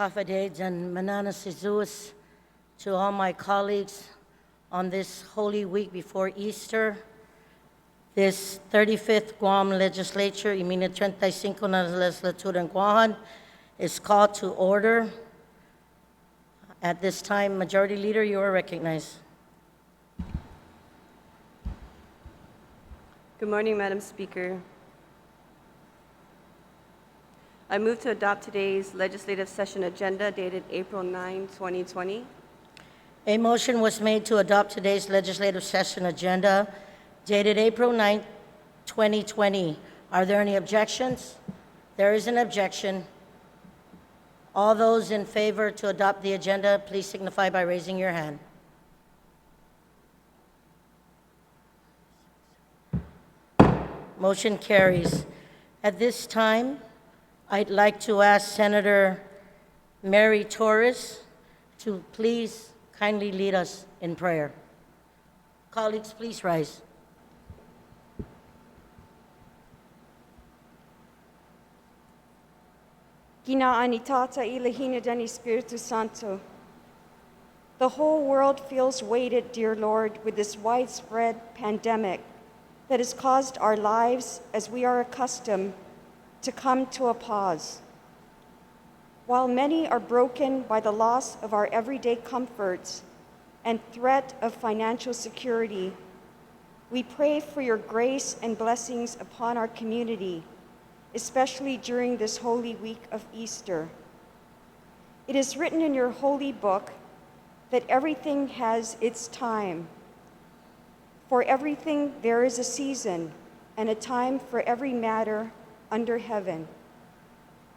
Hafaday and Manana Jesus, to all my colleagues on this Holy Week before Easter, this 35th Guam Legislature, Imina 35 na Legislatura in Guam, is called to order. At this time, Majority Leader, you are recognized. Good morning, Madam Speaker. I move to adopt today's legislative session agenda dated April 9, 2020. A motion was made to adopt today's legislative session agenda dated April 9, 2020. Are there any objections? There is an objection. All those in favor to adopt the agenda, please signify by raising your hand. Motion carries. At this time, I'd like to ask Senator Mary Torres to please kindly lead us in prayer. Colleagues, please rise. Ginaan ni Tata Ilahina Dani Spiritu Santo. The whole world feels weighted, dear Lord, with this widespread pandemic that has caused our lives, as we are accustomed, to come to a pause. While many are broken by the loss of our everyday comforts and threat of financial security, we pray for your grace and blessings upon our community, especially during this Holy Week of Easter. It is written in your holy book that everything has its time. For everything there is a season and a time for every matter under heaven.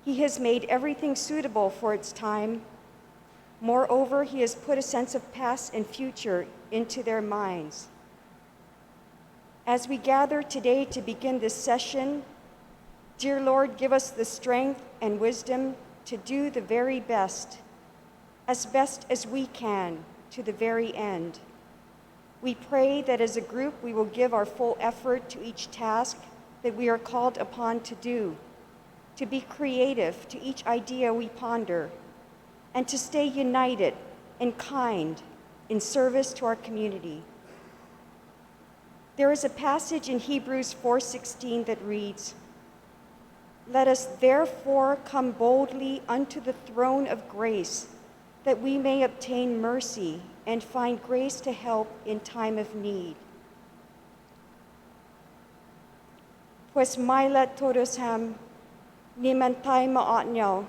He has made everything suitable for its time. Moreover, he has put a sense of past and future into their minds. As we gather today to begin this session, dear Lord, give us the strength and wisdom to do the very best as we can, to the very end. We pray that as a group we will give our full effort to each task that we are called upon to do, to be creative to each idea we ponder, and to stay united and kind in service to our community. There is a passage in Hebrews 4:16 that reads, "Let us therefore come boldly unto the throne of grace, that we may obtain mercy and find grace to help in time of need." Pues maila todos ham ni mantay maatnyaw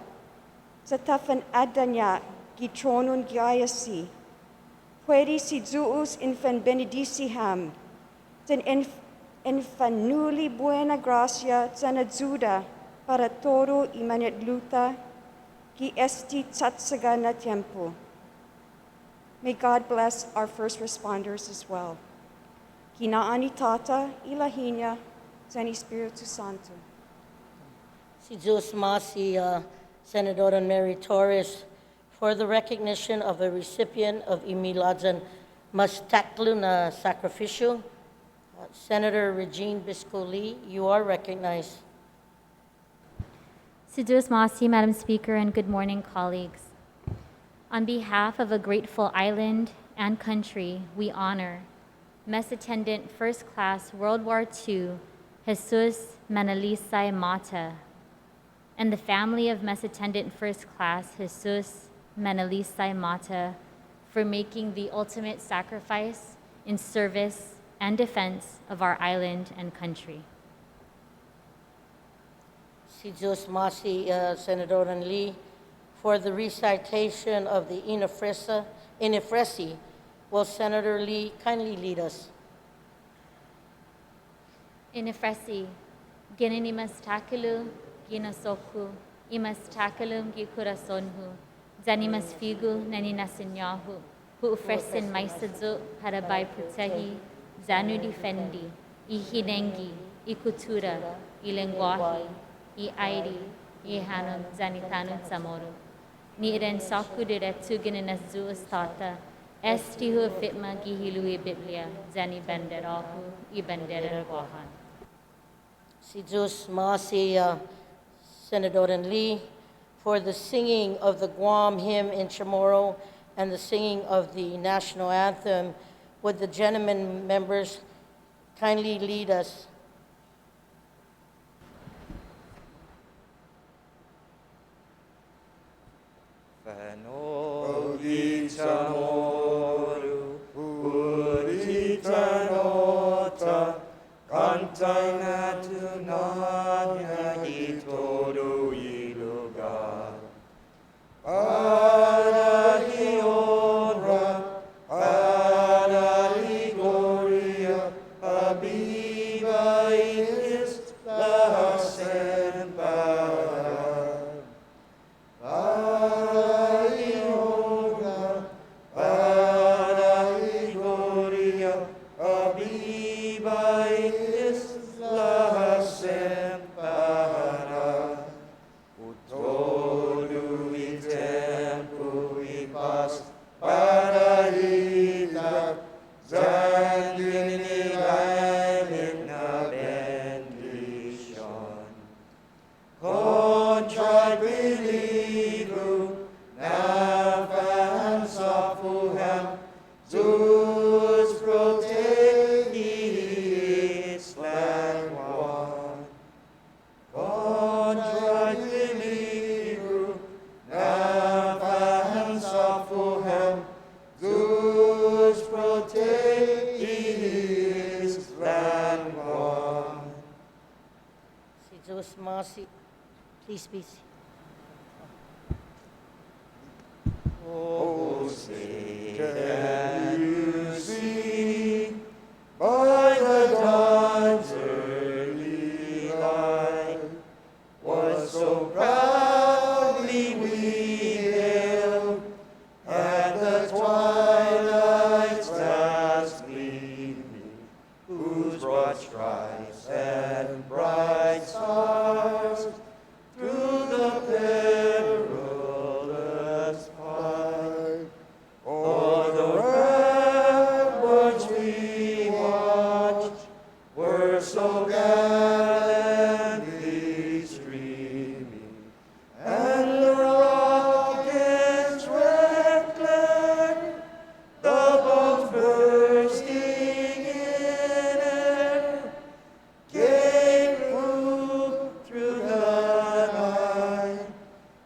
sa tafan adanya gitronun giayasi. Pwede si Zeus infan benedisi ham, ten infanuli buena gracia zanadzuda para todo imanit luta ki esti tsatsaga na tiempo. May God bless our first responders as well. Kinaani Tata Ilahina Zani Spiritu Santo. Si Diyos si Senator Mary Torres for the recognition of a recipient of Imiladsan Mastaklu na Sacrificial. Senator Regine Biscoli, you are recognized. Si Diyos Masi, Madam Speaker, and good morning, colleagues. On behalf of a grateful island and country, we honor Mess Attendant First Class World War II Jesus Manalisay Mata and the family of Mess Attendant First Class Jesus Manalisay Mata for making the ultimate sacrifice in service and defense of our island and country. Si Diyos Masi, Senator Lee, for the recitation of the Inifresi, will Senator Lee kindly lead us? Inifresi, gininimas takilu, ginasoku, imas takalum gikurasonhu, zanimas figu naninasinyahu, hu ufresin maisadzu harabai putahi, zanu defendi, ihinengi, ikutura, ilengwahi, i-airi, i-hanum, zanitanun samoru. Ni iren saku diretu gininazu ustata, esti hu fitma gihilui Biblia, zani banderahu, i bandera guahan. Si Diyos Masi, Senator Lee, for the singing of the Guam hymn in Chamorro and the singing of the national anthem. Would the gentlemen members kindly lead us? Udi Chamorro, Udi Tanota, Kantai Natunanya Hitodo Iluga. Adali Ora, Adali Gloria, Habiba is La Sempara. Adali Ora, Adali Gloria, Habiba is La Sempara. Utodu I tempo I pas parahita, Zandini Lamin na bendition. Contrite believe, Nafan Safuham, Zeus protect his land one. Contrite believe, Nafan Safuham, Zeus protect his land one. Si Zeus Masi, please be seated. Oh, say can you see by the dawn's early light what so proudly we hailed at the twilight's last gleaming, whose broad stripes and bright stars through the perilous fight, o'er the ramparts we watched, were so gallantly streaming, and the rockets red glare, the bombs bursting in air, gave proof through the night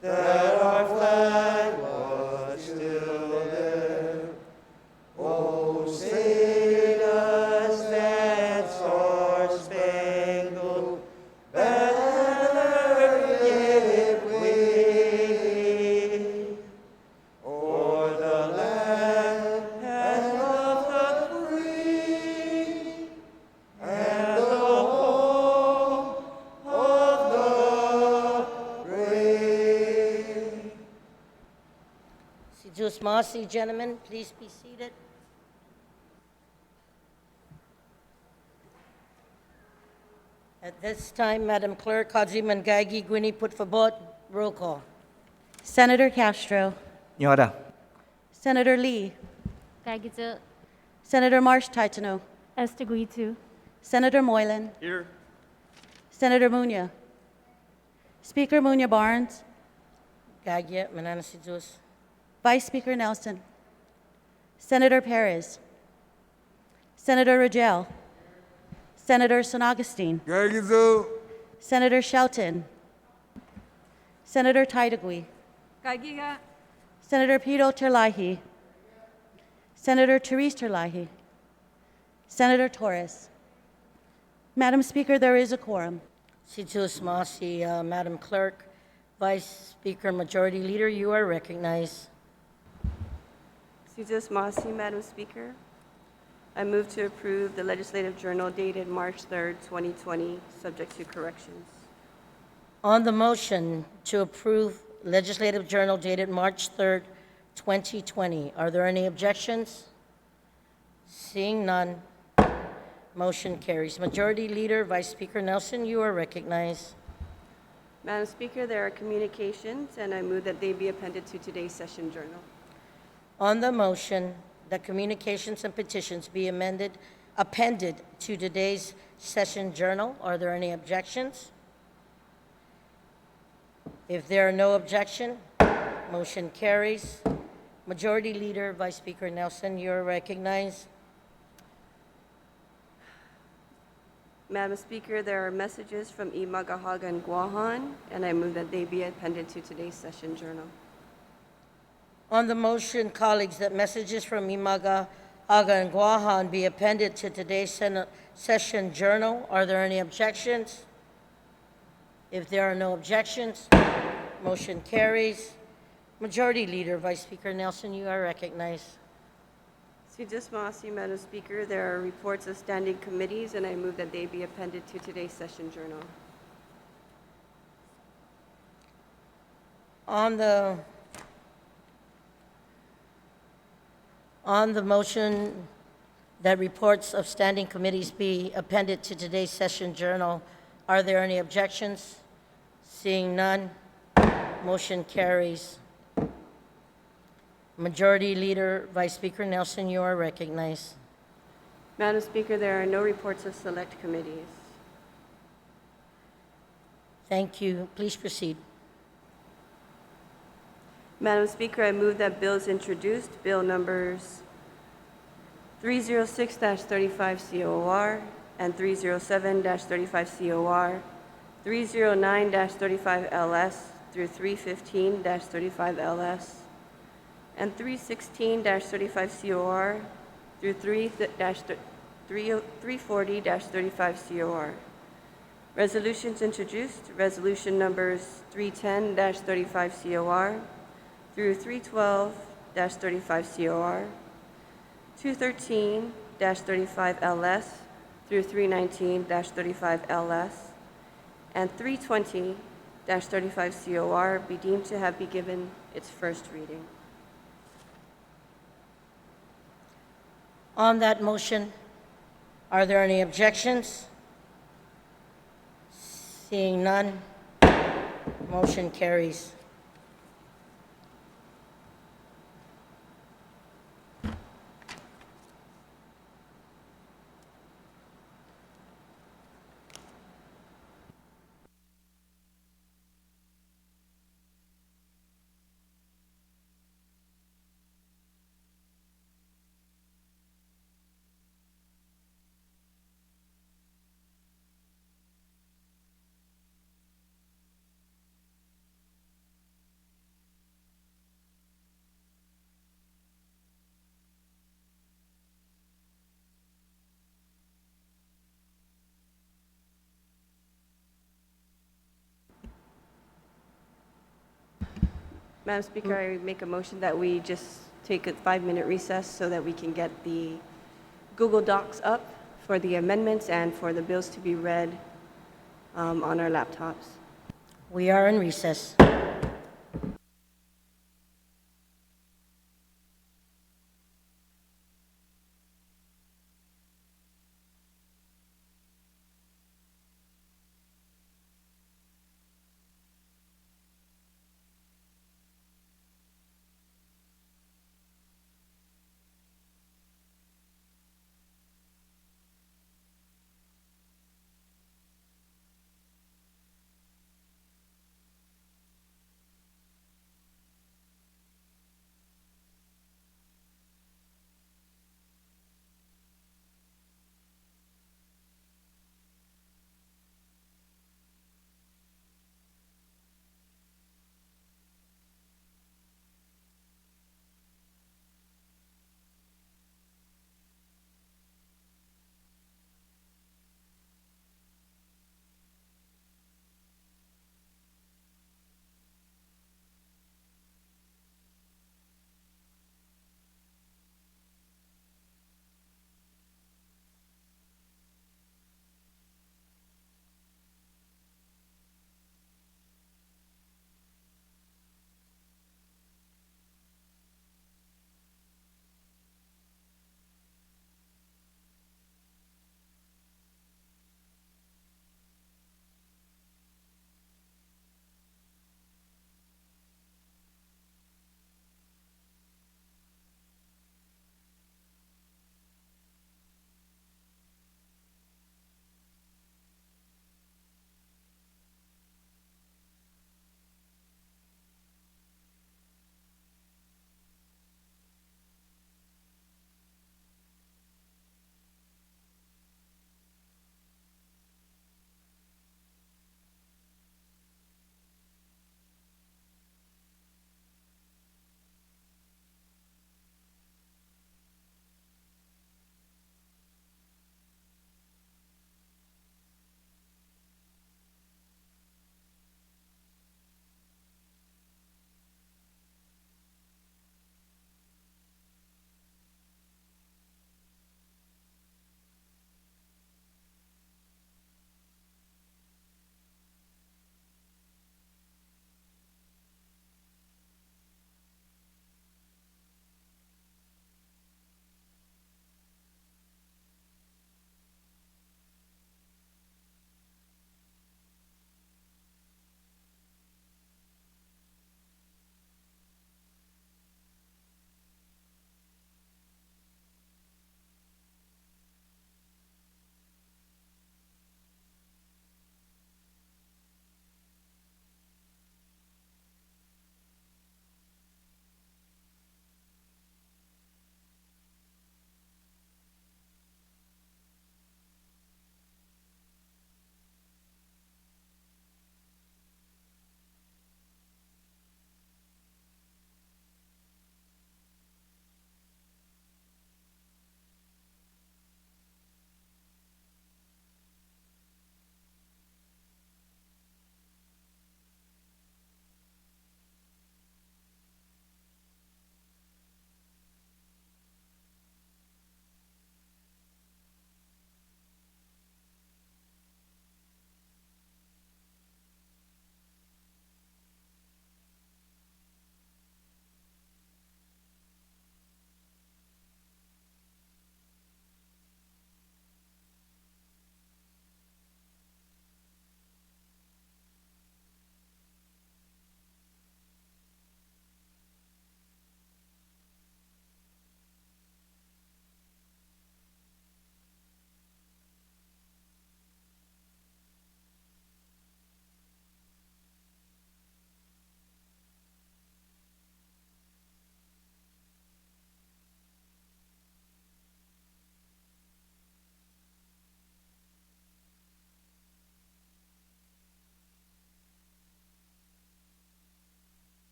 that our flag was still there. Oh, say does that star-spangled banner yet wave o'er the land of the free and the home of the brave? Si Zeus Masi, gentlemen, please be seated. At this time, Madam Clerk, Haji Mangagi Gwini put for vote. Roll call. Senator Castro, Your Honor. Senator Lee, Gagitzo, Senator Marsh Titano, Esteguitu, Senator Moylan, Here. Senator Munya, Speaker Munya Barnes, Gagya, Manana si Zeus. Vice Speaker Nelson, Senator Perez, Senator Rogel, Senator San Augustine, Gagizo. Senator Shelton, Senator Taitagui, Kagiga. Senator Pito Terlahi, Senator Therese Terlahi, Senator Torres. Madam Speaker, there is a quorum. Si Zeus Masi, Madam Clerk, Vice Speaker, Majority Leader, you are recognized. Suzus Masi, Madam Speaker. I move to approve the Legislative Journal dated March 3rd, 2020, subject to corrections. On the motion to approve Legislative Journal dated March 3rd, 2020, are there any objections? Seeing none, motion carries. Majority Leader, Vice Speaker Nelson, you are recognized. Madam Speaker, there are communications, and I move that they be appended to today's session journal. On the motion that communications and petitions be appended to today's session journal, are there any objections? If there are no objection, motion carries. Majority Leader, Vice Speaker Nelson, you're recognized. Madam Speaker, there are messages from Imagahaga and Guahan, and I move that they be appended to today's session journal. On the motion, colleagues, that messages from Imaga, Aga, and Guahan be appended to today's session journal, are there any objections? If there are no objections, motion carries. Majority Leader, Vice Speaker Nelson, you are recognized. Madam Speaker, there are reports of standing committees, and I move that they be appended to today's session journal. On the motion that reports of standing committees be appended to today's session journal, are there any objections? Seeing none, motion carries. Majority Leader, Vice Speaker Nelson, you are recognized. Madam Speaker, there are no reports of select committees. Thank you. Please proceed. Madam Speaker, I move that bills introduced, bill numbers 306-35 COR and 307-35 COR, 309-35 LS through 315-35 LS, and 316-35 COR through 340-35 COR. Resolutions introduced, resolution numbers 310-35 COR through 312-35 COR, 213-35 LS through 319-35 LS, and 320-35 COR be deemed to have been given its first reading. On that motion, are there any objections? Seeing none, motion carries. Madam Speaker, I make a motion that we just take a 5-minute recess so that we can get the Google Docs up for the amendments and for the bills to be read on our laptops. We are in recess.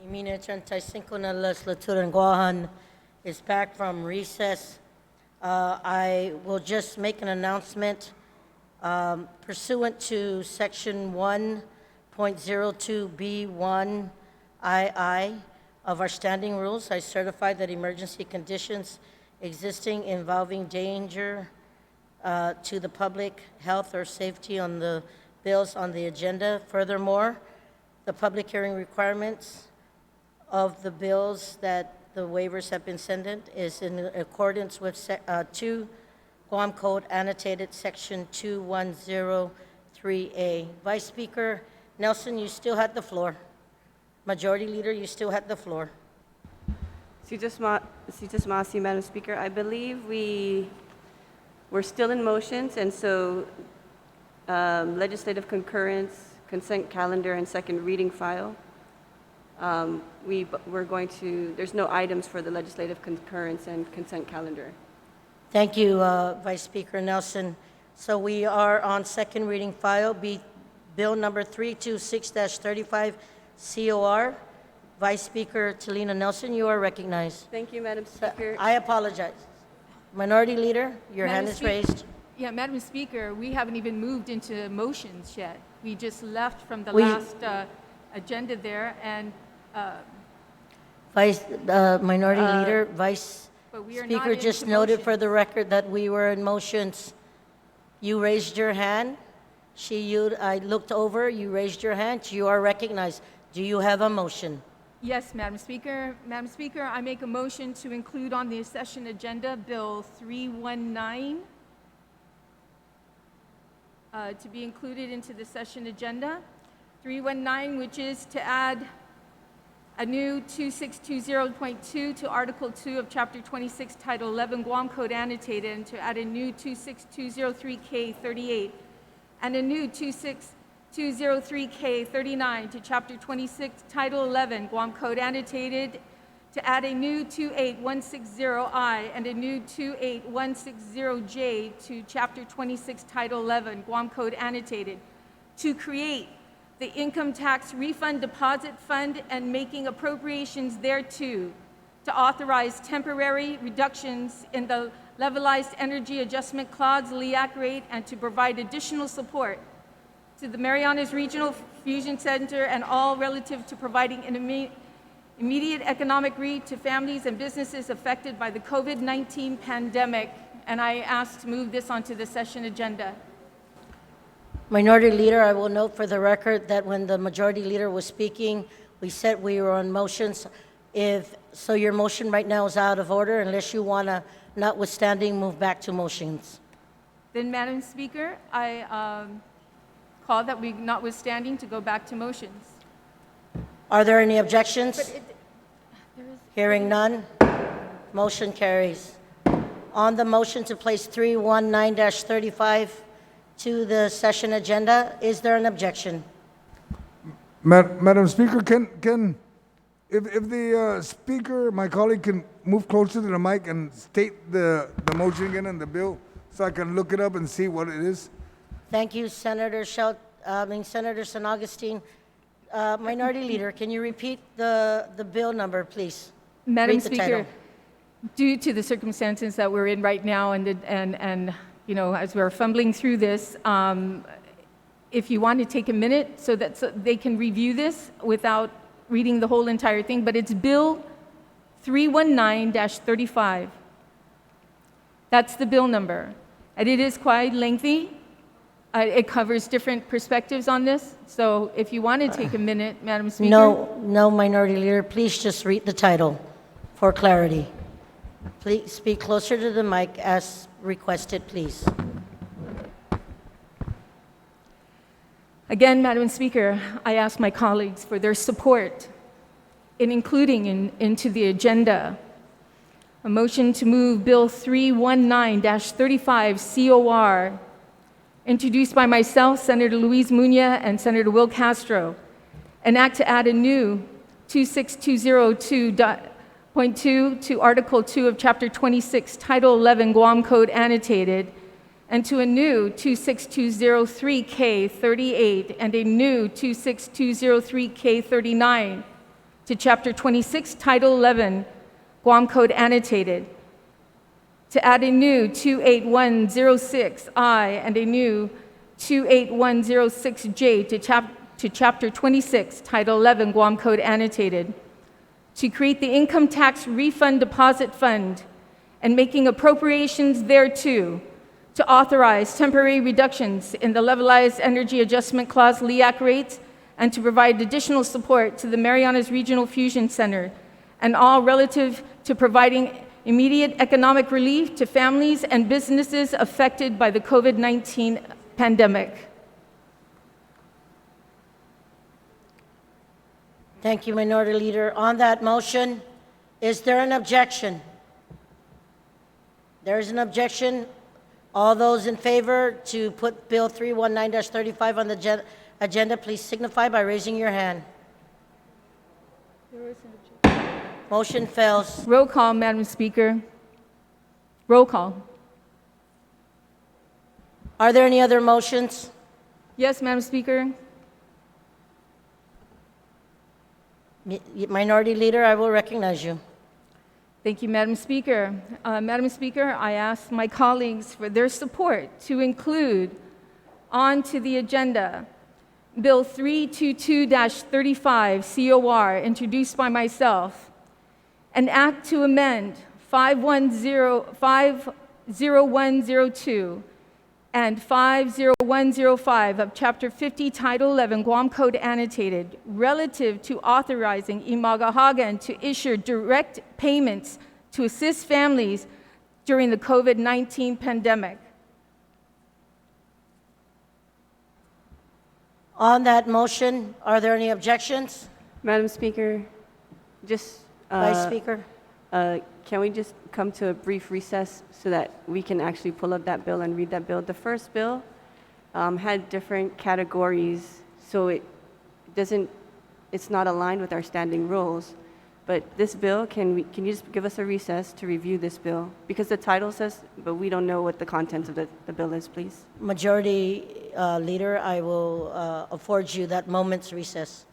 Imina 35 na legislatura in Guam is back from recess. I will just make an announcement. Pursuant to Section 1.02B1 II of our standing rules, I certify that emergency conditions existing involving danger to the public health or safety on the bills on the agenda. Furthermore, the public hearing requirements of the bills that the waivers have been sent in is in accordance with 2 Guam Code annotated Section 2103A. Vice Speaker Nelson, you still had the floor. Majority Leader, you still had the floor. Sitas Masi, Madam Speaker. I believe we're still in motions, and so legislative concurrence, consent calendar, and second reading file. We're going to, there's no items for the legislative concurrence and consent calendar. Thank you, Vice Speaker Nelson. So we are on second reading file, Bill number 326-35 COR. Vice Speaker Talina Nelson, you are recognized. Thank you, Madam Speaker. I apologize. Minority Leader, your hand is raised. Yeah, Madam Speaker, we haven't even moved into motions yet. We just left from the We- last agenda there, and Minority Leader, Vice but we are not Speaker just into noted for motions. the record that we were in motions. You raised your hand. I looked over, you raised your hand. You are recognized. Do you have a motion? Yes, Madam Speaker. Madam Speaker, I make a motion to include on the session agenda Bill 319 to be included into the session agenda. 319, which is to add a new 2620.2 to Article 2 of Chapter 26, Title 11, Guam Code Annotated, and to add a new 26203K38 and a new 26203K39 to Chapter 26, Title 11, Guam Code Annotated, to add a new 28160I and a new 28160J to Chapter 26, Title 11, Guam Code Annotated, to create the Income Tax Refund Deposit Fund and making appropriations thereto, to authorize temporary reductions in the Levelized Energy Adjustment Clause LEAC rate, and to provide additional support to the Marianas Regional Fusion Center and all relative to providing an immediate economic relief to families and businesses affected by the COVID-19 pandemic. And I ask to move this onto the session agenda. Minority Leader, I will note for the record that when the Majority Leader was speaking, we said we were on motions. So your motion right now is out of order unless you want to, notwithstanding, move back to motions. Then, Madam Speaker, I call that we, notwithstanding, to go back to motions. Are there any objections? But there is, Hearing none, motion carries. On the motion to place 319-35 to the session agenda, is there an objection? Madam Speaker, if the speaker, my colleague, can move closer to the mic and state the motion again and the bill, so I can look it up and see what it is. Thank you, Senator Senator San Augustine. Minority Leader, can you repeat the bill number, please? Madam Read the Speaker, title. due to the circumstances that we're in right now, and you know, as we're fumbling through this, if you want to take a minute so they can review this without reading the whole entire thing, but it's Bill 319-35. That's the bill number, and it is quite lengthy. It covers different perspectives on this, so if you want to take a minute, Madam Speaker. No, Minority Leader, please just read the title for clarity. Please speak closer to the mic as requested, please. Again, Madam Speaker, I ask my colleagues for their support in including into the agenda a motion to move Bill 319-35 COR, introduced by myself, Senator Luis Muña, and Senator Will Castro, an act to add a new 26202.2 to Article 2 of Chapter 26, Title 11, Guam Code Annotated, and to a new 26203K38 and a new 26203K39 to Chapter 26, Title 11, Guam Code Annotated, to add a new 28106I and a new 28106J to Chapter 26, Title 11, Guam Code Annotated, to create the Income Tax Refund Deposit Fund and making appropriations thereto, to authorize temporary reductions in the Levelized Energy Adjustment Clause LEAC rates, and to provide additional support to the Marianas Regional Fusion Center, and all relative to providing immediate economic relief to families and businesses affected by the COVID-19 pandemic. Thank you, Minority Leader. On that motion, is there an objection? There is an objection. All those in favor to put Bill 319-35 on the agenda, please signify by raising your hand. Motion fails. Roll call, Madam Speaker. Roll call. Are there any other motions? Yes, Madam Speaker. Minority Leader, I will recognize you. Thank you, Madam Speaker. Madam Speaker, I ask my colleagues for their support to include onto the agenda Bill 322-35 COR, introduced by myself, an act to amend 50102 and 50105 of Chapter 50, Title 11, Guam Code Annotated, relative to authorizing Imagahagan to issue direct payments to assist families during the COVID-19 pandemic. On that motion, are there any objections? Madam Speaker, just Vice Speaker? can we just come to a brief recess so that we can actually pull up that bill and read that bill? The first bill had different categories, so it's not aligned with our standing rules. But this bill, can you just give us a recess to review this bill? Because the title says, but we don't know what the contents of the bill is, please. Majority Leader, I will afford you that moment's recess.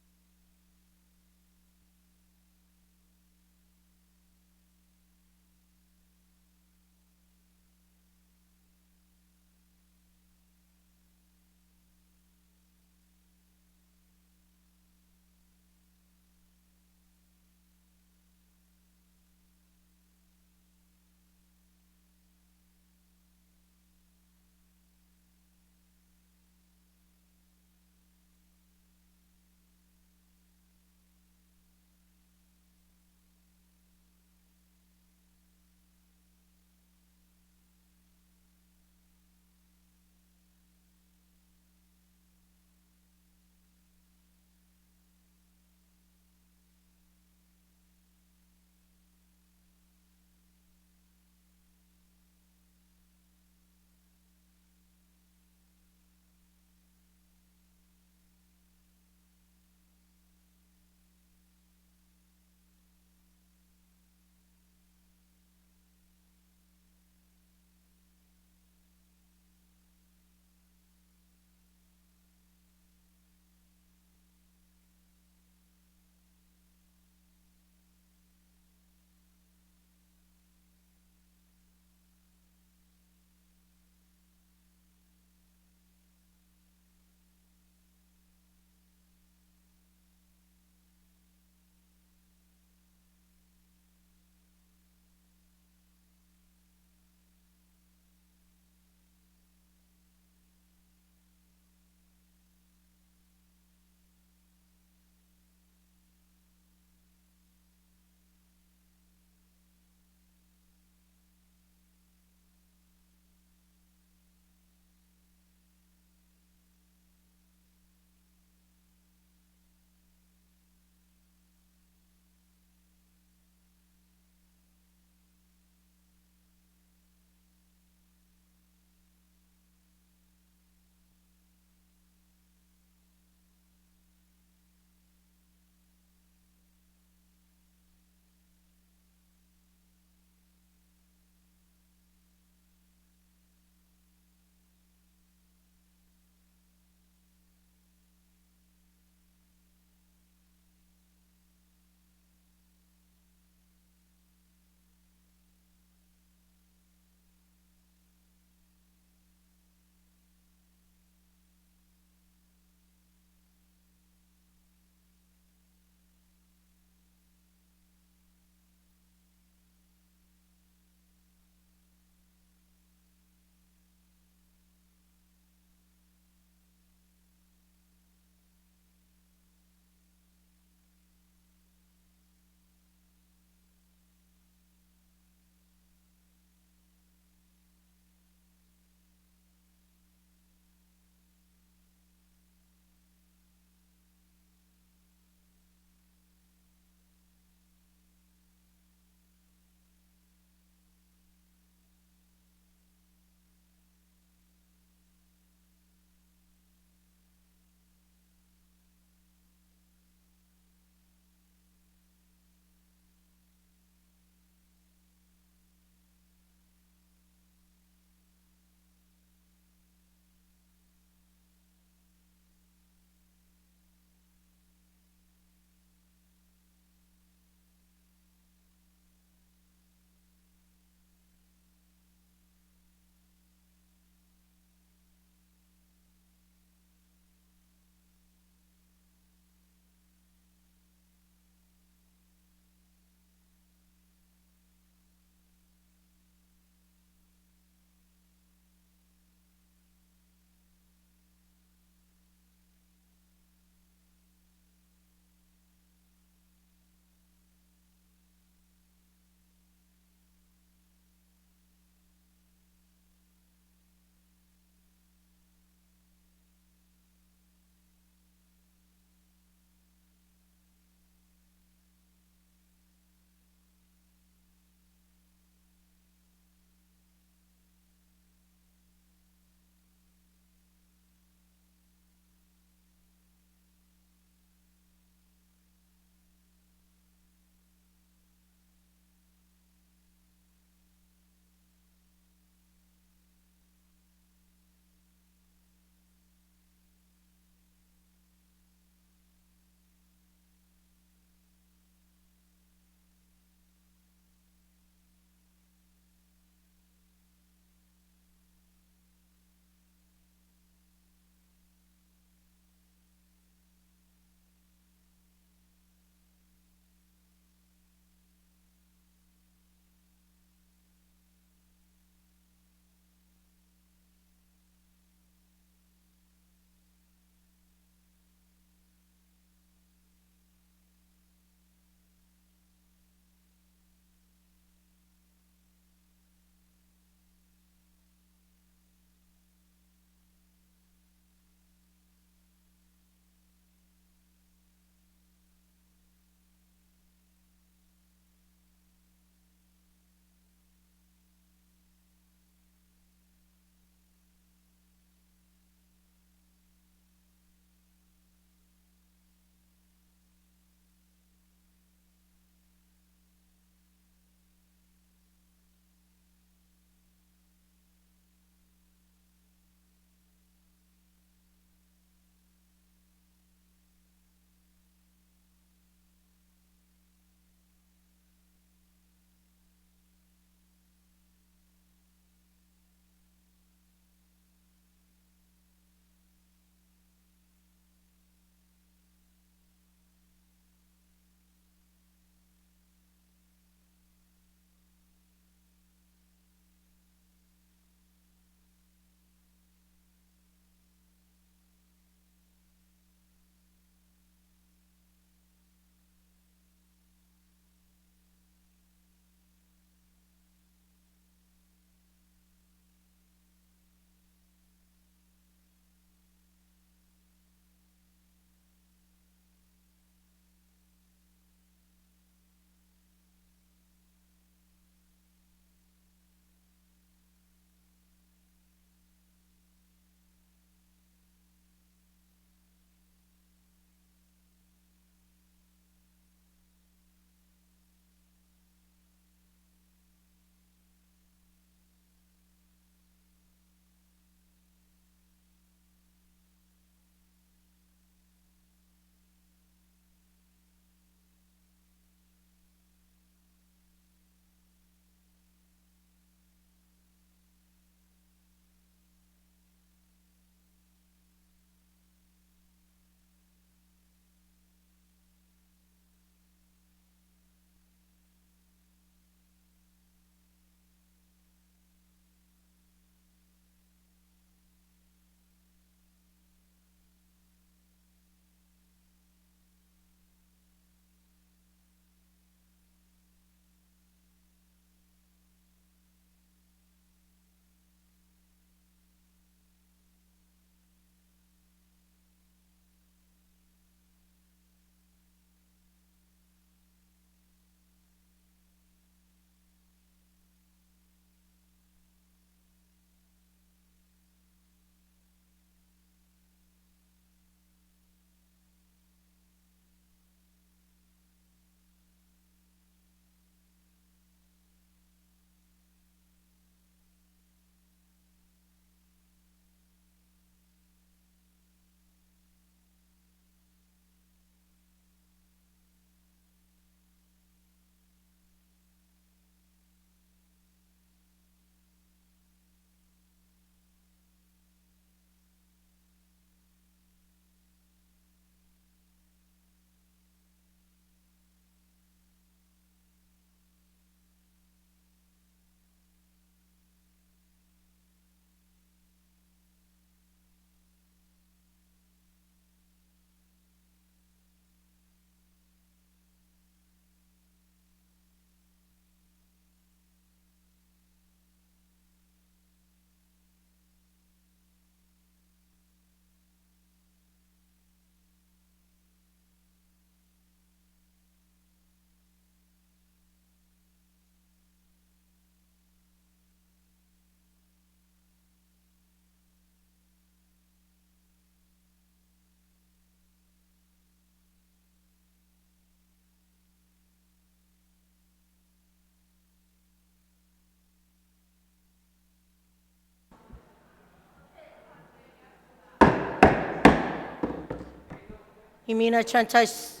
Iminachantais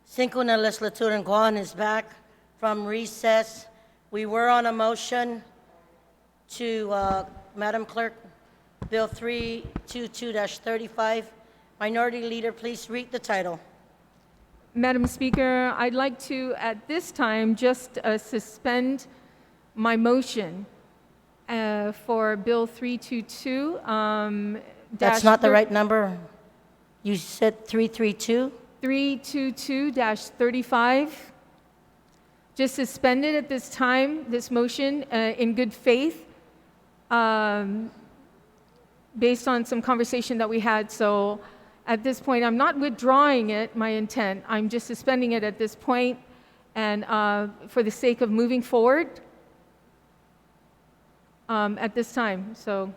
Cinco na Legislature in Guam is back from recess. We were on a motion to, Madam Clerk, Bill 322-35. Minority Leader, please read the title. Madam Speaker, I'd like to, at this time, just suspend my motion for Bill 322. That's not the right number. You said 332? 322-35. Just suspend it at this time, this motion, in good faith, based on some conversation that we had. So at this point, I'm not withdrawing it, my intent. I'm just suspending it at this point, and for the sake of moving forward at this time. So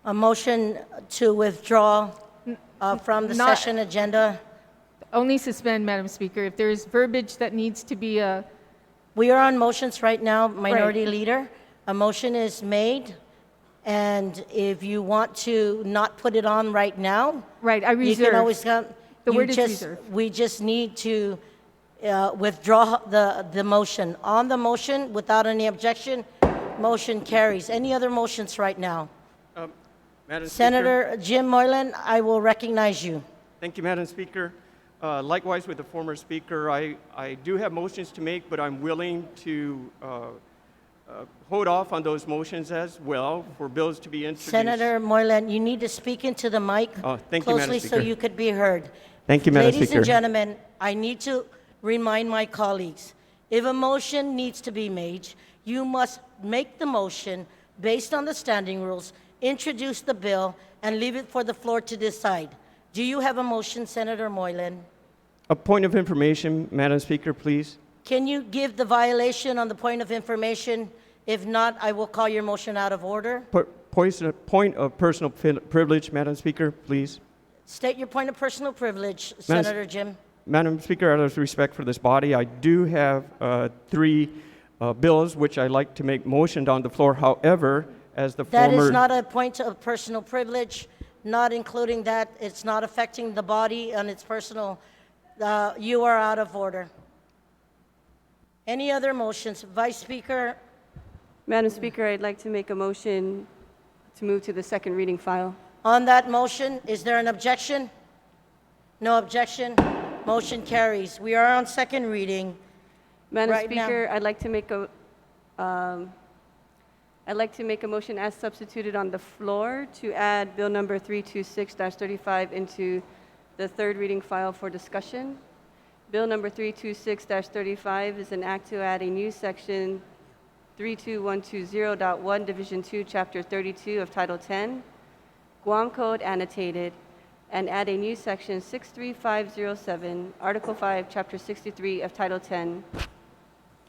A motion to withdraw from the Not- session agenda. only suspend, Madam Speaker. If there's verbiage that needs to be We are on motions right now, Minority Right. Leader. A motion is made, and if you want to not put it on right now, right, I you reserve. can always come. The You word is just- reserve. We just need to withdraw the motion. On the motion, without any objection, motion carries. Any other motions right now? Madam Speaker. Senator Jim Moylan, I will recognize you. Thank you, Madam Speaker. Likewise with the former speaker, I do have motions to make, but I'm willing to hold off on those motions as well for bills to be introduced. Senator Moylan, you need to speak into the mic Oh, thank you, Madam closely so Speaker. you could be heard. Thank you, Madam Ladies Speaker. and gentlemen, I need to remind my colleagues, if a motion needs to be made, you must make the motion based on the standing rules, introduce the bill, and leave it for the floor to decide. Do you have a motion, Senator Moylan? A point of information, Madam Speaker, please. Can you give the violation on the point of information? If not, I will call your motion out of order. Point of personal privilege, Madam Speaker, please. State your point of personal privilege, Madam- Senator Jim. Madam Speaker, out of respect for this body, I do have three bills which I'd like to make motioned on the floor. However, as the That former... is not a point of personal privilege, not including that. It's not affecting the body and its personal. You are out of order. Any other motions? Vice Speaker, Madam Speaker, I'd like to make a motion to move to the second reading file. on that motion, is there an objection? No objection. Motion carries. We are on second reading. Madam Right now. Speaker, I'd like to make a motion as substituted on the floor to add Bill number 326-35 into the third reading file for discussion. Bill number 326-35 is an act to add a new section 32120.1, Division 2, Chapter 32 of Title 10, Guam Code annotated, and add a new section 63507, Article 5, Chapter 63 of Title 10,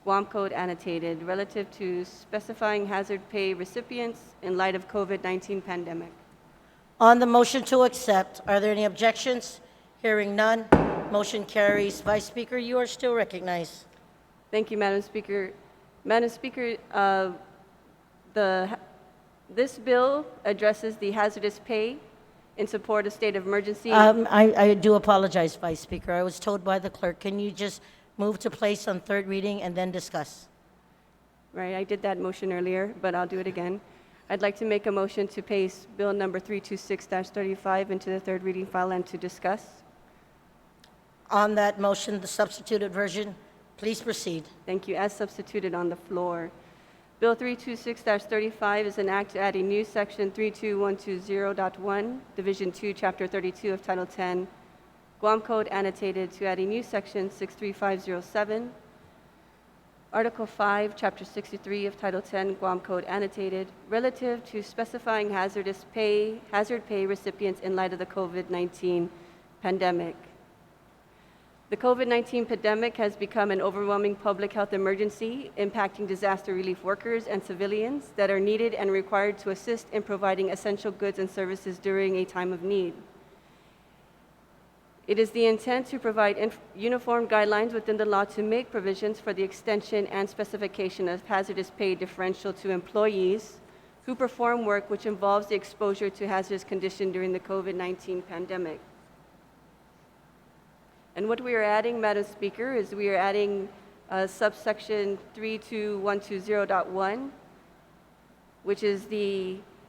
Guam Code annotated, relative to specifying hazard pay recipients in light of COVID-19 pandemic. On the motion to accept, are there any objections? Hearing none, motion carries. Vice Speaker, you are still recognized. Thank you, Madam Speaker. Madam Speaker, this bill addresses the hazardous pay in support of state of emergency. I do apologize, Vice Speaker. I was told by the clerk, can you just move to place on third reading and then discuss? Right, I did that motion earlier, but I'll do it again. I'd like to make a motion to paste Bill number 326-35 into the third reading file and to discuss. On that motion, the substituted version, please proceed. Thank you. As substituted on the floor. Bill 326-35 is an act to add a new section 32120.1, Division 2, Chapter 32 of Title 10, Guam Code annotated, to add a new section 63507, Article 5, Chapter 63 of Title 10, Guam Code annotated, relative to specifying hazard pay recipients in light of the COVID-19 pandemic. The COVID-19 pandemic has become an overwhelming public health emergency, impacting disaster relief workers and civilians that are needed and required to assist in providing essential goods and services during a time of need. It is the intent to provide uniform guidelines within the law to make provisions for the extension and specification of hazardous pay differential to employees who perform work which involves the exposure to hazardous condition during the COVID-19 pandemic. And what we are adding, Madam Speaker, is we are adding subsection 32120.1, which is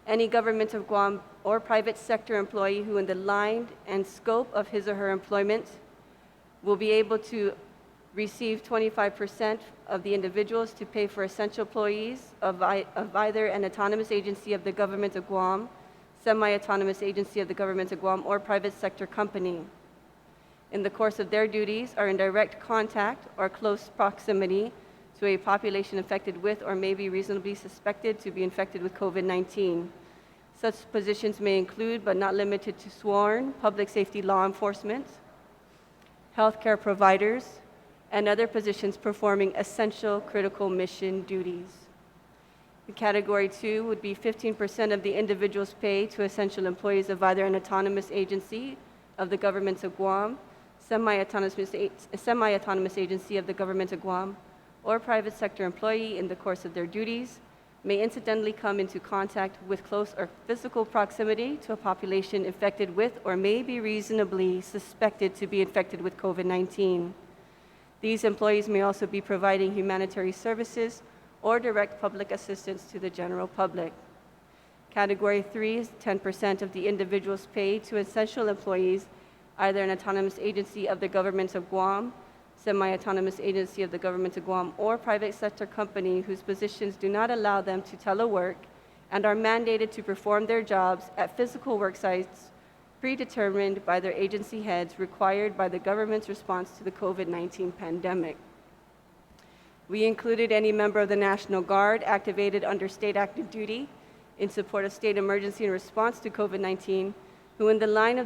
any government of Guam or private sector employee who in the line and scope of his or her employment will be able to receive 25% of the individuals to pay for essential employees of either an autonomous agency of the government of Guam, semi-autonomous agency of the government of Guam, or private sector company in the course of their duties are in direct contact or close proximity to a population infected with or may be reasonably suspected to be infected with COVID-19. Such positions may include, but not limited to, sworn public safety law enforcement, healthcare providers, and other positions performing essential critical mission duties. The Category 2 would be 15% of the individual's pay to essential employees of either an autonomous agency of the government of Guam, semi-autonomous agency of the government of Guam, or private sector employee in the course of their duties, may incidentally come into contact with close or physical proximity to a population infected with or may be reasonably suspected to be infected with COVID-19. These employees may also be providing humanitarian services or direct public assistance to the general public. Category 3 is 10% of the individual's pay to essential employees, either an autonomous agency of the government of Guam, semi-autonomous agency of the government of Guam, or private sector company whose positions do not allow them to telework and are mandated to perform their jobs at physical work sites predetermined by their agency heads required by the government's response to the COVID-19 pandemic. We included any member of the National Guard activated under state active duty in support of state emergency and response to COVID-19, who in the line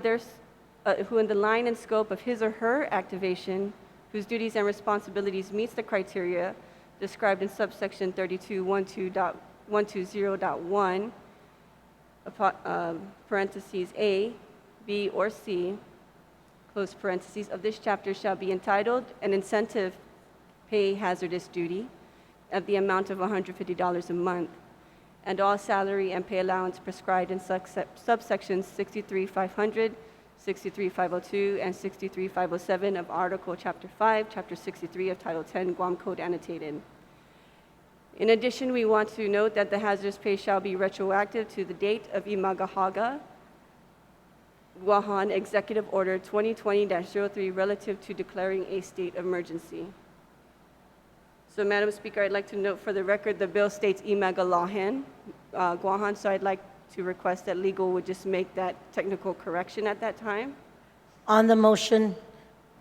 and scope of his or her activation, whose duties and responsibilities meets the criteria described in subsection 3212.120.1, parentheses A, B, or C, close parentheses, of this chapter shall be entitled an incentive pay hazardous duty of the amount of $150 a month, and all salary and pay allowance prescribed in subsections 63.500, 63.502, and 63.507 of Article Chapter 5, Chapter 63 of Title 10, Guam Code Annotated. In addition, we want to note that the hazardous pay shall be retroactive to the date of Imagahaga Guahan Executive Order 2020-03 relative to declaring a state of emergency. So, Madam Speaker, I'd like to note for the record the bill states Imagalahan Guahan, so I'd like to request that legal would just make that technical correction at that time. On the motion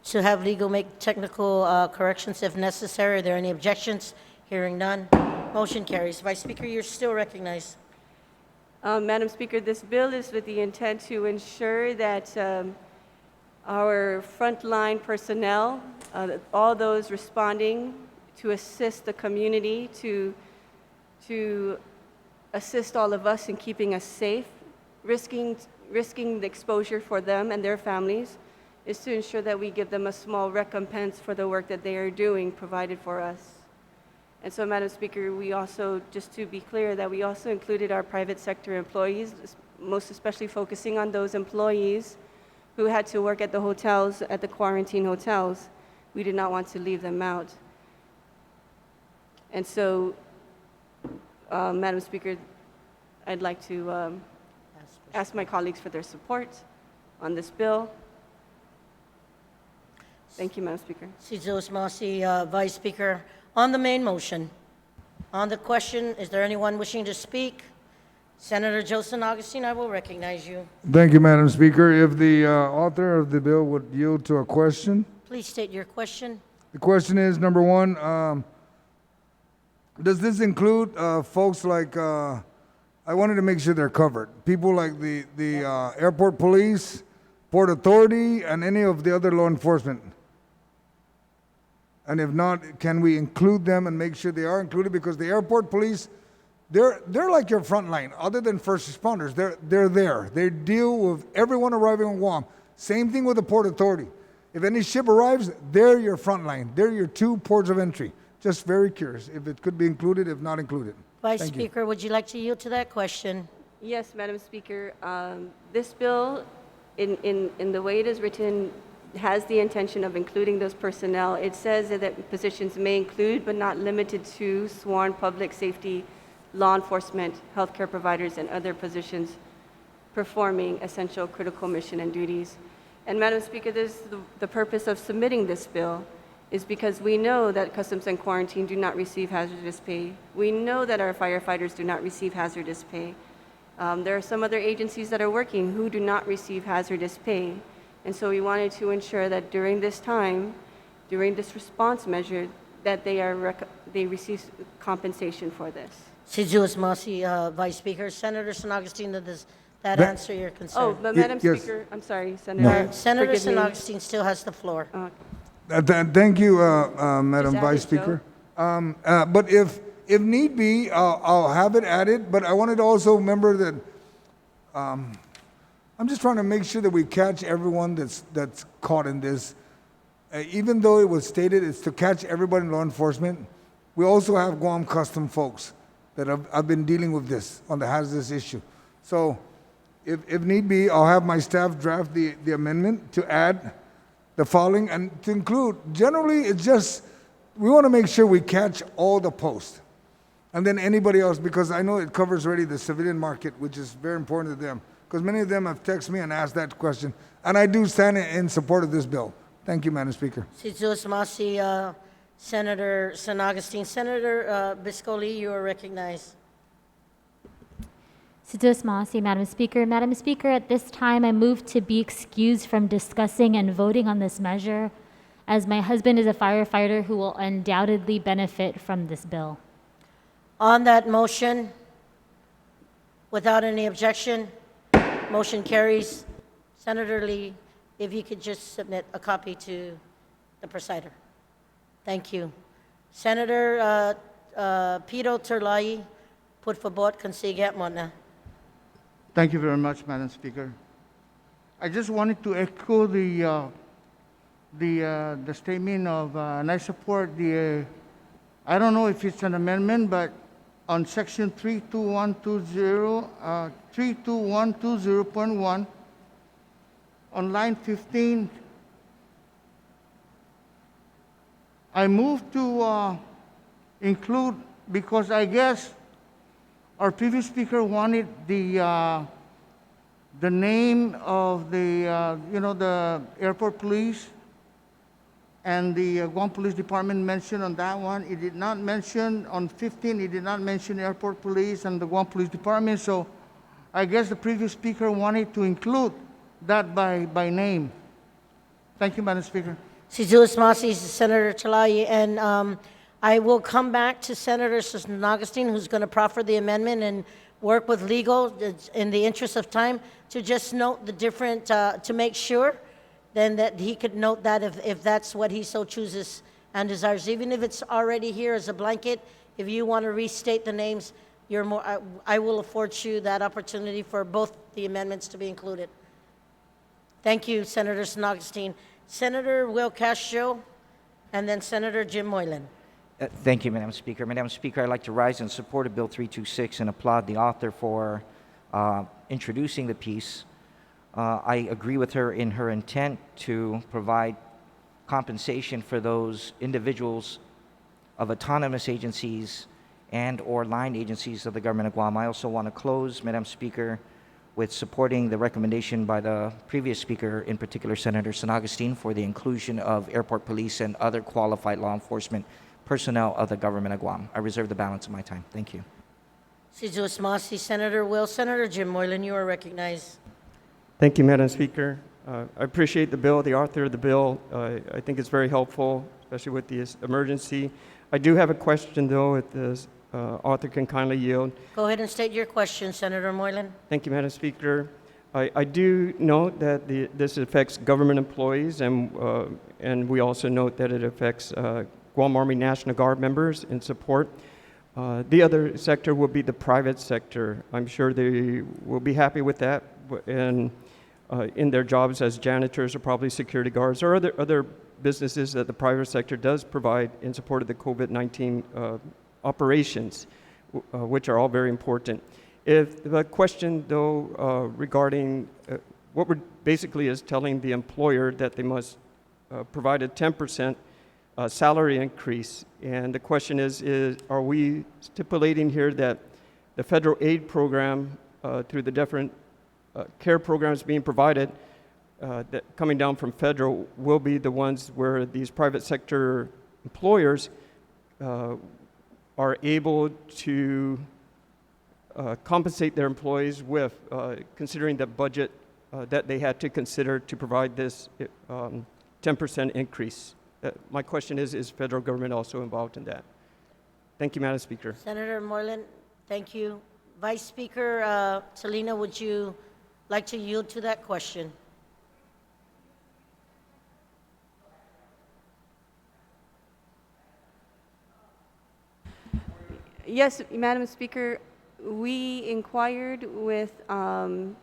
to have legal make technical corrections if necessary, are there any objections? Hearing none, motion carries. Vice Speaker, you're still recognized. Madam Speaker, this bill is with the intent to ensure that our frontline personnel, all those responding to assist the community, to assist all of us in keeping us safe, risking the exposure for them and their families, is to ensure that we give them a small recompense for the work that they are doing, provided for us. And so, Madam Speaker, we also, just to be clear, that we also included our private sector employees, most especially focusing on those employees who had to work at the hotels, at the quarantine hotels. We did not want to leave them out. And so, Madam Speaker, I'd like to ask my colleagues for their support on this bill. Thank you, Madam Speaker. Sizos Masi, Vice Speaker. On the main motion, on the question, is there anyone wishing to speak? Senator Joseph Augustine, I will recognize you. Thank you, Madam Speaker. If the author of the bill would yield to a question. Please state your question. The question is, number one, does this include folks like, I wanted to make sure they're covered, people like the airport police, Port Authority, and any of the other law enforcement? And if not, can we include them and make sure they are included? Because the airport police, they're like your front line. Other than first responders, they're there. They deal with everyone arriving on Guam. Same thing with the Port Authority. If any ship arrives, they're your front line. They're your two ports of entry. Just very curious if it could be included, if not included. Vice Speaker, would you like to yield to that question? Yes, Madam Speaker. This bill, in the way it is written, has the intention of including those personnel. It says that positions may include but not limited to sworn public safety, law enforcement, healthcare providers, and other positions performing essential critical mission and duties. And Madam Speaker, this is the purpose of submitting this bill is because we know that Customs and Quarantine do not receive hazardous pay. We know that our firefighters do not receive hazardous pay. There are some other agencies that are working who do not receive hazardous pay. And so we wanted to ensure that during this time, during this response measure, that they receive compensation for this. Si Jules Masi, Vice Speaker. Senator San Augustine, does that answer your concern? Oh, but Madam Yes. Speaker, I'm sorry, Senator. Senator forgive San me. Augustine still has the floor. Thank you, Madam Just Vice add it, Speaker. But if need be, I'll have it added, but I wanted to also remember that I'm just trying to make sure that we catch everyone that's caught in this. Even though it was stated it's to catch everybody in law enforcement, we also have Guam Custom folks that have been dealing with this on the hazardous issue. So if need be, I'll have my staff draft the amendment to add the following and to include, generally it's just, we want to make sure we catch all the posts. And then anybody else, because I know it covers already the civilian market, which is very important to them. Because many of them have texted me and asked that question. And I do stand in support of this bill. Thank you, Madam Speaker. Si Jules Masi, Senator San Augustine. Senator Biscoli, you are recognized. Sidus Masi, Madam Speaker. Madam Speaker, at this time, I move to be excused from discussing and voting on this measure, as my husband is a firefighter who will undoubtedly benefit from this bill. On that motion, without any objection, motion carries. Senator Lee, if you could just submit a copy to the presider. Thank you. Senator Pito Terlai, put for vote, consigat mo na. Thank you very much, Madam Speaker. I just wanted to echo the statement of, and I support the, I don't know if it's an amendment, but on section 32120.1, on line 15, I move to include, because I guess our previous speaker wanted the name of the, the airport police and the Guam Police Department mentioned on that one. It did not mention, on 15, it did not mention airport police and the Guam Police Department, so I guess the previous speaker wanted to include that by name. Thank you, Madam Speaker. Si Jules Masi, Senator Terlai, and I will come back to Senator San Augustine, who's going to proffer the amendment and work with legal in the interest of time to just note the different, to make sure then that he could note that if that's what he so chooses and desires. Even if it's already here as a blanket, if you want to restate the names, I will afford you that opportunity for both the amendments to be included. Thank you, Senator San Augustine. Senator Will Castro, and then Senator Jim Moylan. Thank you, Madam Speaker. Madam Speaker, I'd like to rise in support of Bill 326 and applaud the author for introducing the piece. I agree with her in her intent to provide compensation for those individuals of autonomous agencies and or line agencies of the government of Guam. I also want to close, Madam Speaker, with supporting the recommendation by the previous speaker, in particular Senator San Augustine, for the inclusion of airport police and other qualified law enforcement personnel of the government of Guam. I reserve the balance of my time. Thank you. Si Jules Masi, Senator Will. Senator Jim Moylan, you are recognized. Thank you, Madam Speaker. I appreciate the bill, the author of the bill. I think it's very helpful, especially with this emergency. I do have a question, though, if the author can kindly yield. Go ahead and state your question, Senator Moylan. Thank you, Madam Speaker. I do note that this affects government employees, and we also note that it affects Guam Army National Guard members in support. The other sector will be the private sector. I'm sure they will be happy with that, and in their jobs as janitors or probably security guards or other businesses that the private sector does provide in support of the COVID-19 operations, which are all very important. If the question, though, regarding what we're basically is telling the employer that they must provide a 10% salary increase. And the question is, are we stipulating here that the federal aid program through the different care programs being provided that coming down from federal will be the ones where these private sector employers are able to compensate their employees with, considering the budget that they had to consider to provide this 10% increase. My question is federal government also involved in that? Thank you, Madam Speaker. Senator Moreland, thank you. Vice Speaker Salina, would you like to yield to that question? Yes, Madam Speaker, we inquired with FEMA,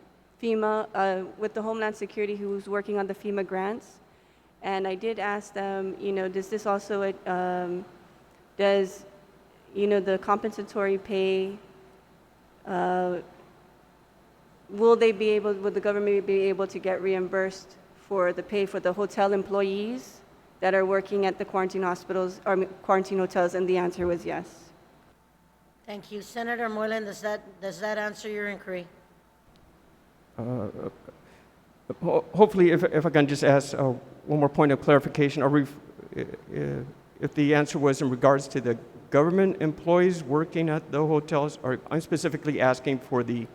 with the Homeland Security who's working on the FEMA grants, and I did ask them, does this also, does, the compensatory pay, will the government be able to get reimbursed for the pay for the hotel employees that are working at the quarantine hospitals or quarantine hotels? And the answer was yes. Thank you. Senator Moreland, does that answer your inquiry? Hopefully, if I can just ask one more point of clarification, if the answer was in regards to the government employees working at the hotels, or I'm specifically asking for the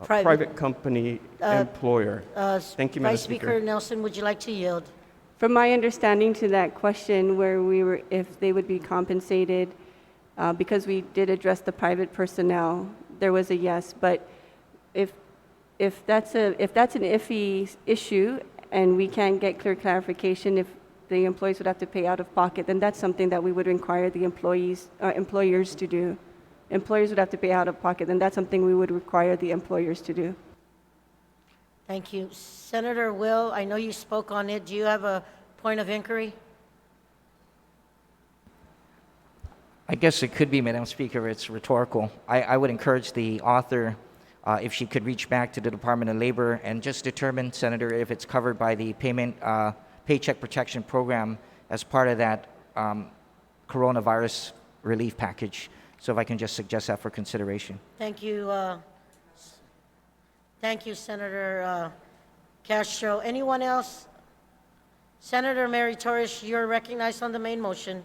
private company employer. Thank you, Madam Vice Speaker Nelson, would you like to yield? From my understanding to that question, where if they would be compensated, because we did address the private personnel, there was a yes. But if that's an iffy issue and we can't get clear clarification if the employees would have to pay out of pocket, then that's something that we would require the employers to do. Employers would have to pay out of pocket, and that's something we would require the employers to do. Thank you. Senator Will, I know you spoke on it. Do you have a point of inquiry? I guess it could be, Madam Speaker. It's rhetorical. I would encourage the author, if she could reach back to the Department of Labor and just determine, Senator, if it's covered by the Paycheck Protection Program as part of that coronavirus relief package. So if I can just suggest that for consideration. Thank you. Thank you, Senator Castro. Anyone else? Senator Mary Torres, you're recognized on the main motion.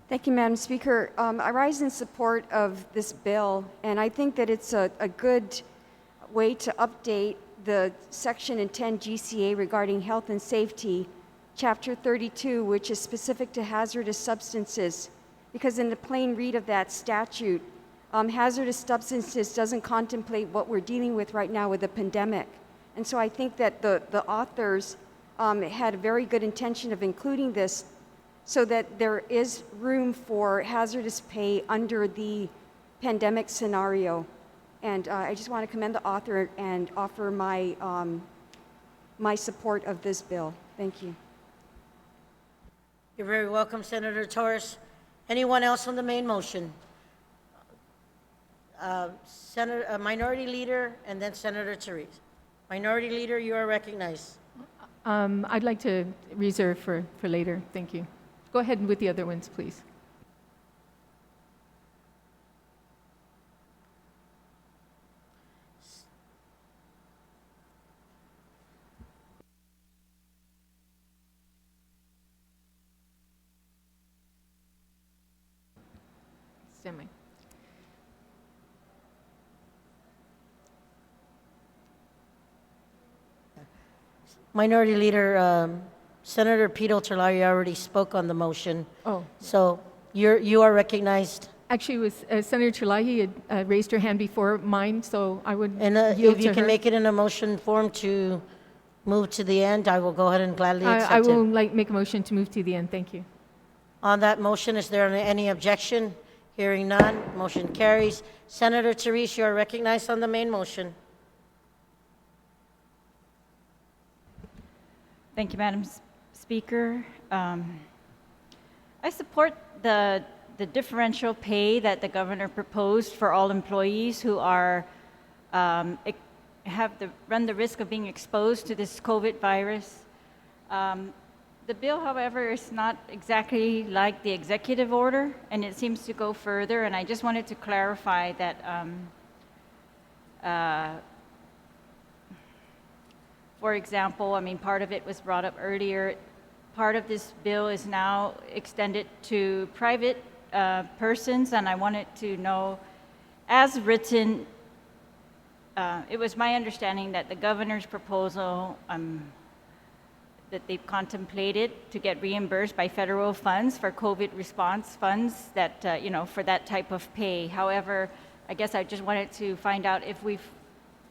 Thank you, Madam Speaker. I rise in support of this bill, and I think that it's a good way to update the section in 10 GCA regarding health and safety, Chapter 32, which is specific to hazardous substances, because in the plain read of that statute, hazardous substances doesn't contemplate what we're dealing with right now with the pandemic. And so I think that the authors had a very good intention of including this so that there is room for hazardous pay under the pandemic scenario. And I just want to commend the author and offer my, my support of this bill. Thank you. You're very welcome, Senator Torres. Anyone else on the main motion? Minority Leader and then Senator Therese. Minority Leader, you are recognized. I'd like to reserve for later. Thank you. Go ahead with the other ones, please. Stand by. Minority Leader, Senator Pito Terlaria already spoke on the motion. Oh. So you are recognized. Actually, it was Senator Chalahi had raised her hand before mine, so I would And yield if you to can her. make it in a motion form to move to the end, I will go ahead and gladly accept I it. will make a motion to move to the end. Thank you. On that motion, is there any objection? Hearing none, motion carries. Senator Therese, you are recognized on the main motion. Thank you, Madam Speaker. I support the differential pay that the governor proposed for all employees who are run the risk of being exposed to this COVID virus. The bill, however, is not exactly like the executive order, and it seems to go further. And I just wanted to clarify that for example, I mean, part of it was brought up earlier. Part of this bill is now extended to private persons, and I wanted to know, as written, it was my understanding that the governor's proposal that they've contemplated to get reimbursed by federal funds for COVID response funds that, for that type of pay. However, I guess I just wanted to find out if we've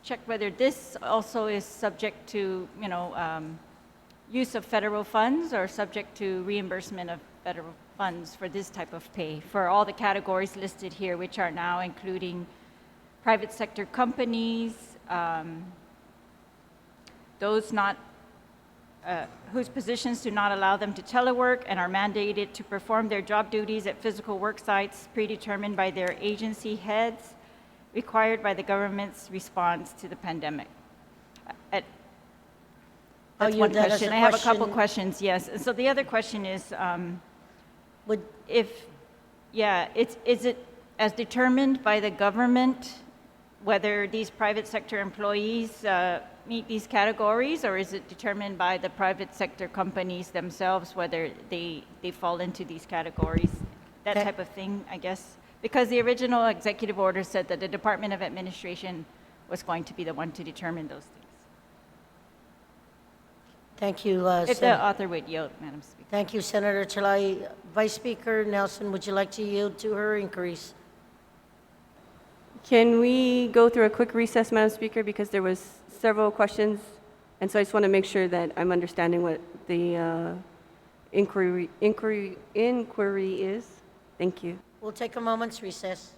checked whether this also is subject to, use of federal funds or subject to reimbursement of federal funds for this type of pay for all the categories listed here, which are now including private sector companies, those not whose positions do not allow them to telework and are mandated to perform their job duties at physical work sites predetermined by their agency heads, required by the government's response to the pandemic. That's one that as question. a I have a couple question? questions, yes. And so the other question is, is it as determined by the government whether these private sector employees meet these categories, or is it determined by the private sector companies themselves whether they fall into these categories? That type of thing, I guess. Because the original executive order said that the Department of Administration was going to be the one to determine those things. Thank you, If the author would yield, Madam Speaker. Thank you, Senator Talai. Vice Speaker Nelson, would you like to yield to her inquiries? Can we go through a quick recess, Madam Speaker, because there was several questions, and so I just want to make sure that I'm understanding what the inquiry is. Thank you. We'll take a moment's recess.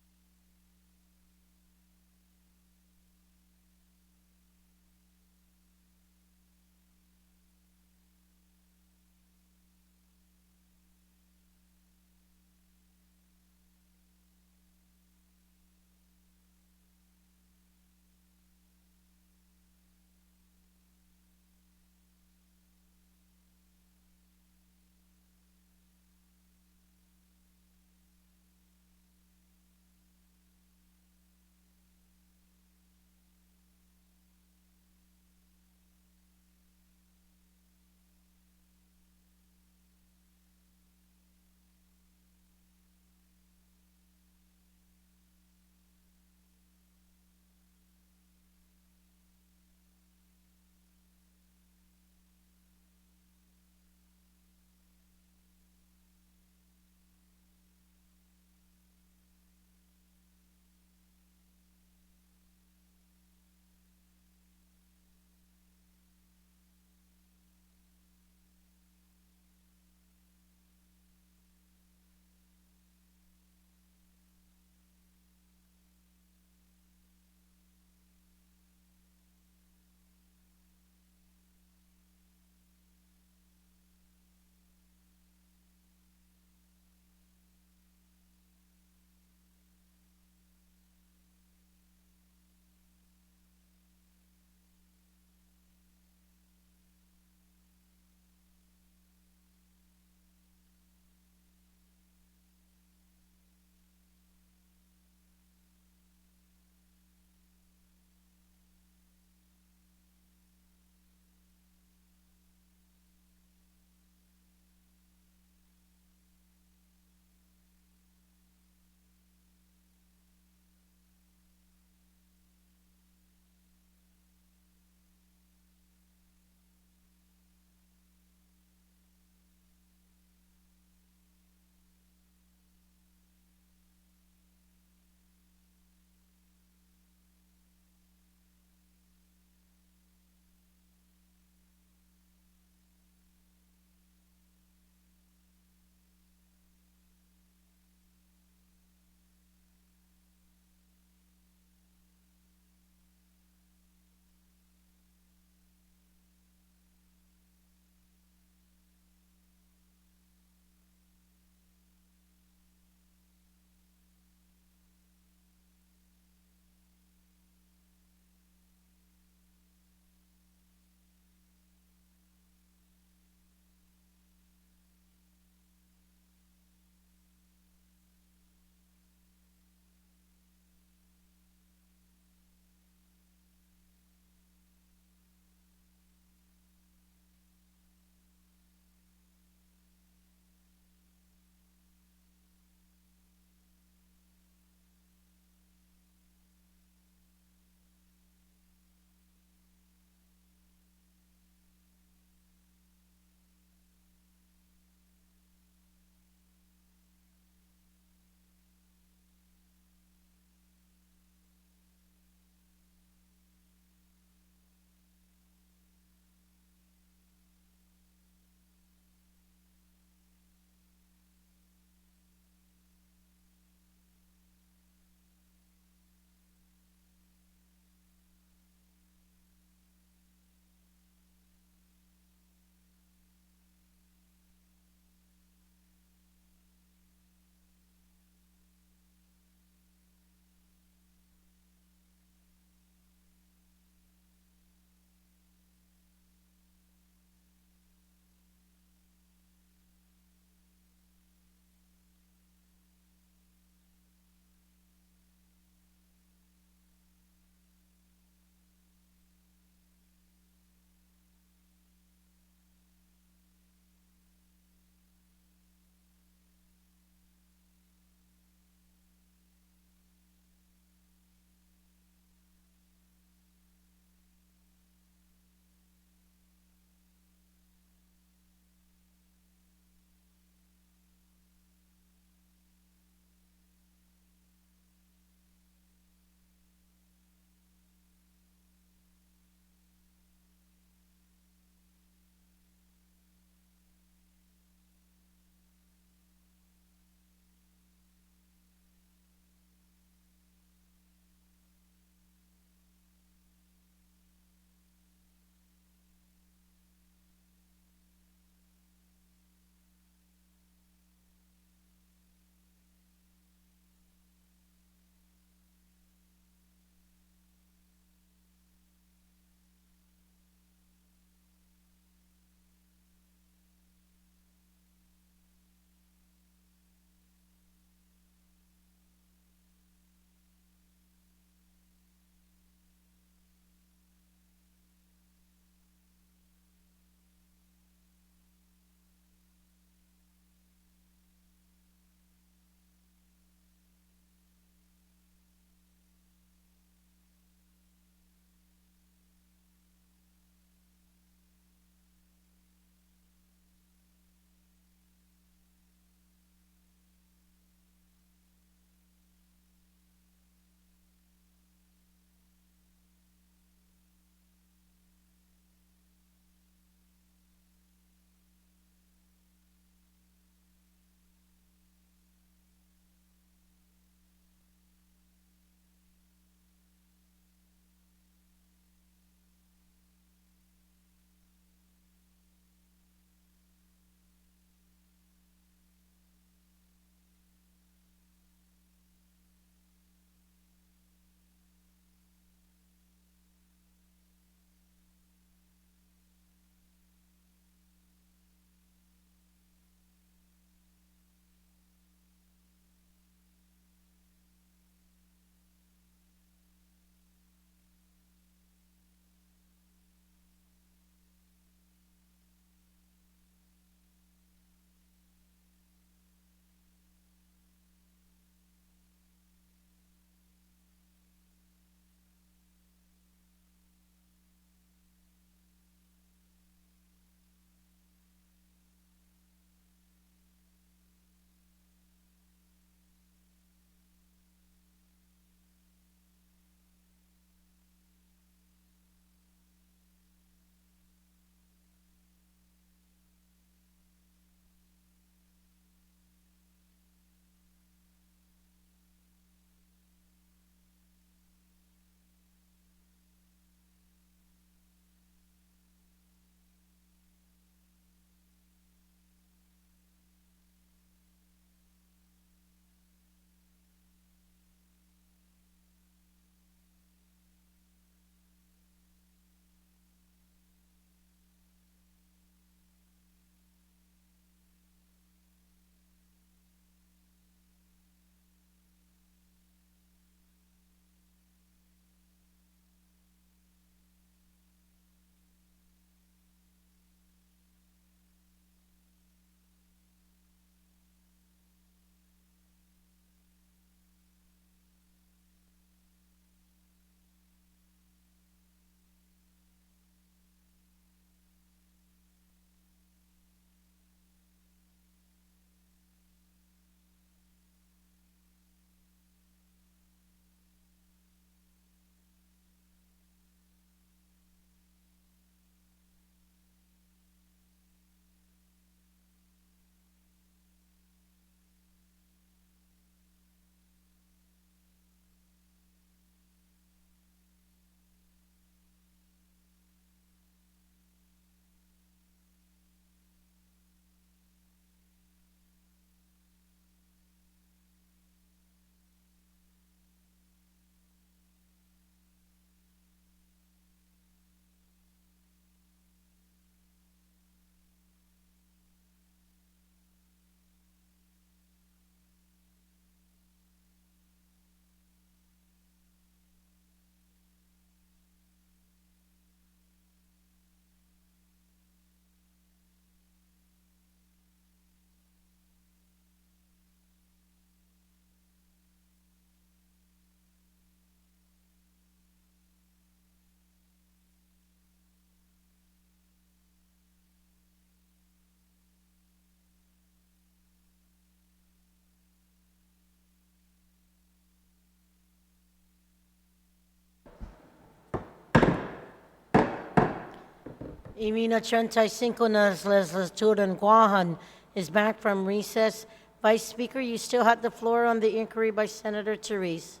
Imina 35 na legislatura in Guam is back from recess. Vice Speaker, you still have the floor on the inquiry by Senator Therese.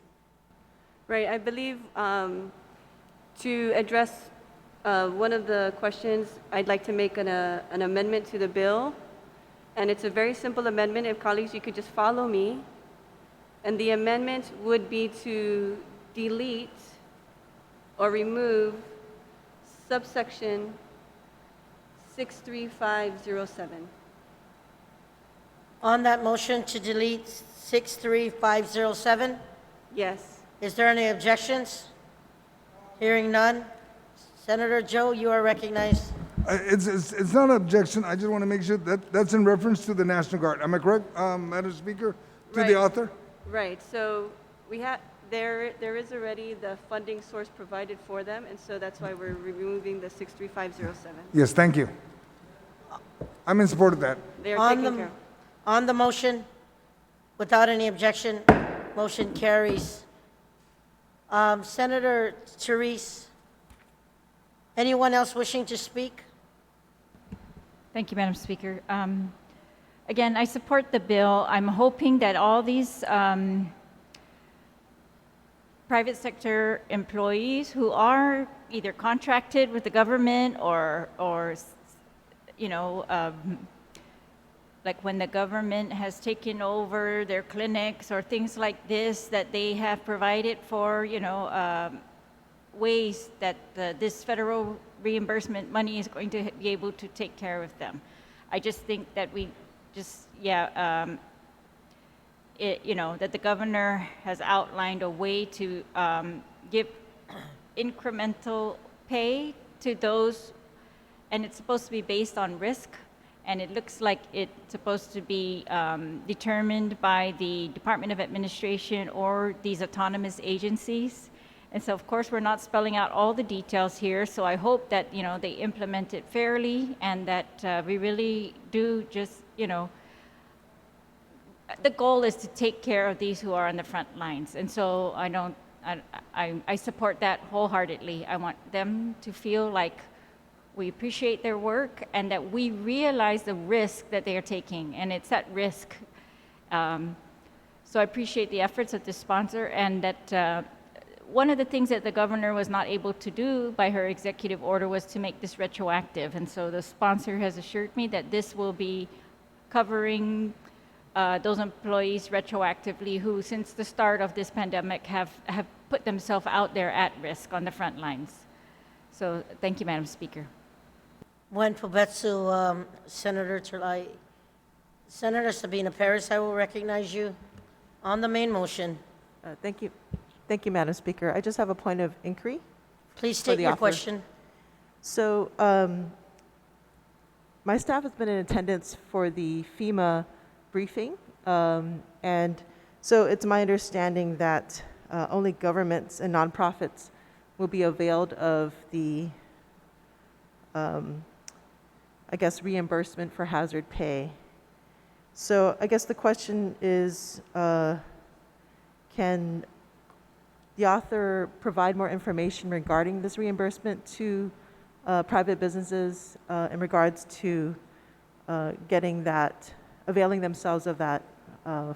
Right, I believe to address one of the questions, I'd like to make an amendment to the bill. And it's a very simple amendment. If colleagues, you could just follow me. And the amendment would be to delete or remove subsection 63507. On that motion to delete 63507, Yes. is there any objections? Hearing none. Senator Joe, you are recognized. It's not an objection. I just want to make sure that that's in reference to the National Guard. Am I correct, Madam Speaker? To the Right. author? Right, so we have, there is already the funding source provided for them, and so that's why we're removing the 63507. Yes, thank you. I'm in support of that. They are On taken the- care of. On the motion, without any objection, motion carries. Senator Therese, anyone else wishing to speak? Thank you, Madam Speaker. Again, I support the bill. I'm hoping that all these private sector employees who are either contracted with the government or you know, like when the government has taken over their clinics or things like this, that they have provided for, you know, ways that this federal reimbursement money is going to be able to take care of them. I just think that we just, you know, that the governor has outlined a way to give incremental pay to those, and it's supposed to be based on risk. And it looks like it's supposed to be determined by the Department of Administration or these autonomous agencies. And so, of course, we're not spelling out all the details here. So I hope that, you know, they implement it fairly and that we really do just, you know, the goal is to take care of these who are on the front lines. And so I support that wholeheartedly. I want them to feel like we appreciate their work and that we realize the risk that they are taking, and it's at risk. So I appreciate the efforts of the sponsor, and that one of the things that the governor was not able to do by her executive order was to make this retroactive. And so the sponsor has assured me that this will be covering those employees retroactively who, since the start of this pandemic, have put themselves out there at risk on the front lines. So thank you, Madam Speaker. When Pobetsu, Senator Terlai, Senator Sabina Paris, I will recognize you on the main motion. Thank you. Thank you, Madam Speaker. I just have a point of inquiry. Please state your question. So my staff has been in attendance for the FEMA briefing, and so it's my understanding that only governments and nonprofits will be availed of the, I guess, reimbursement for hazard pay. So I guess the question is, can the author provide more information regarding this reimbursement to private businesses in regards to getting that, availing themselves of that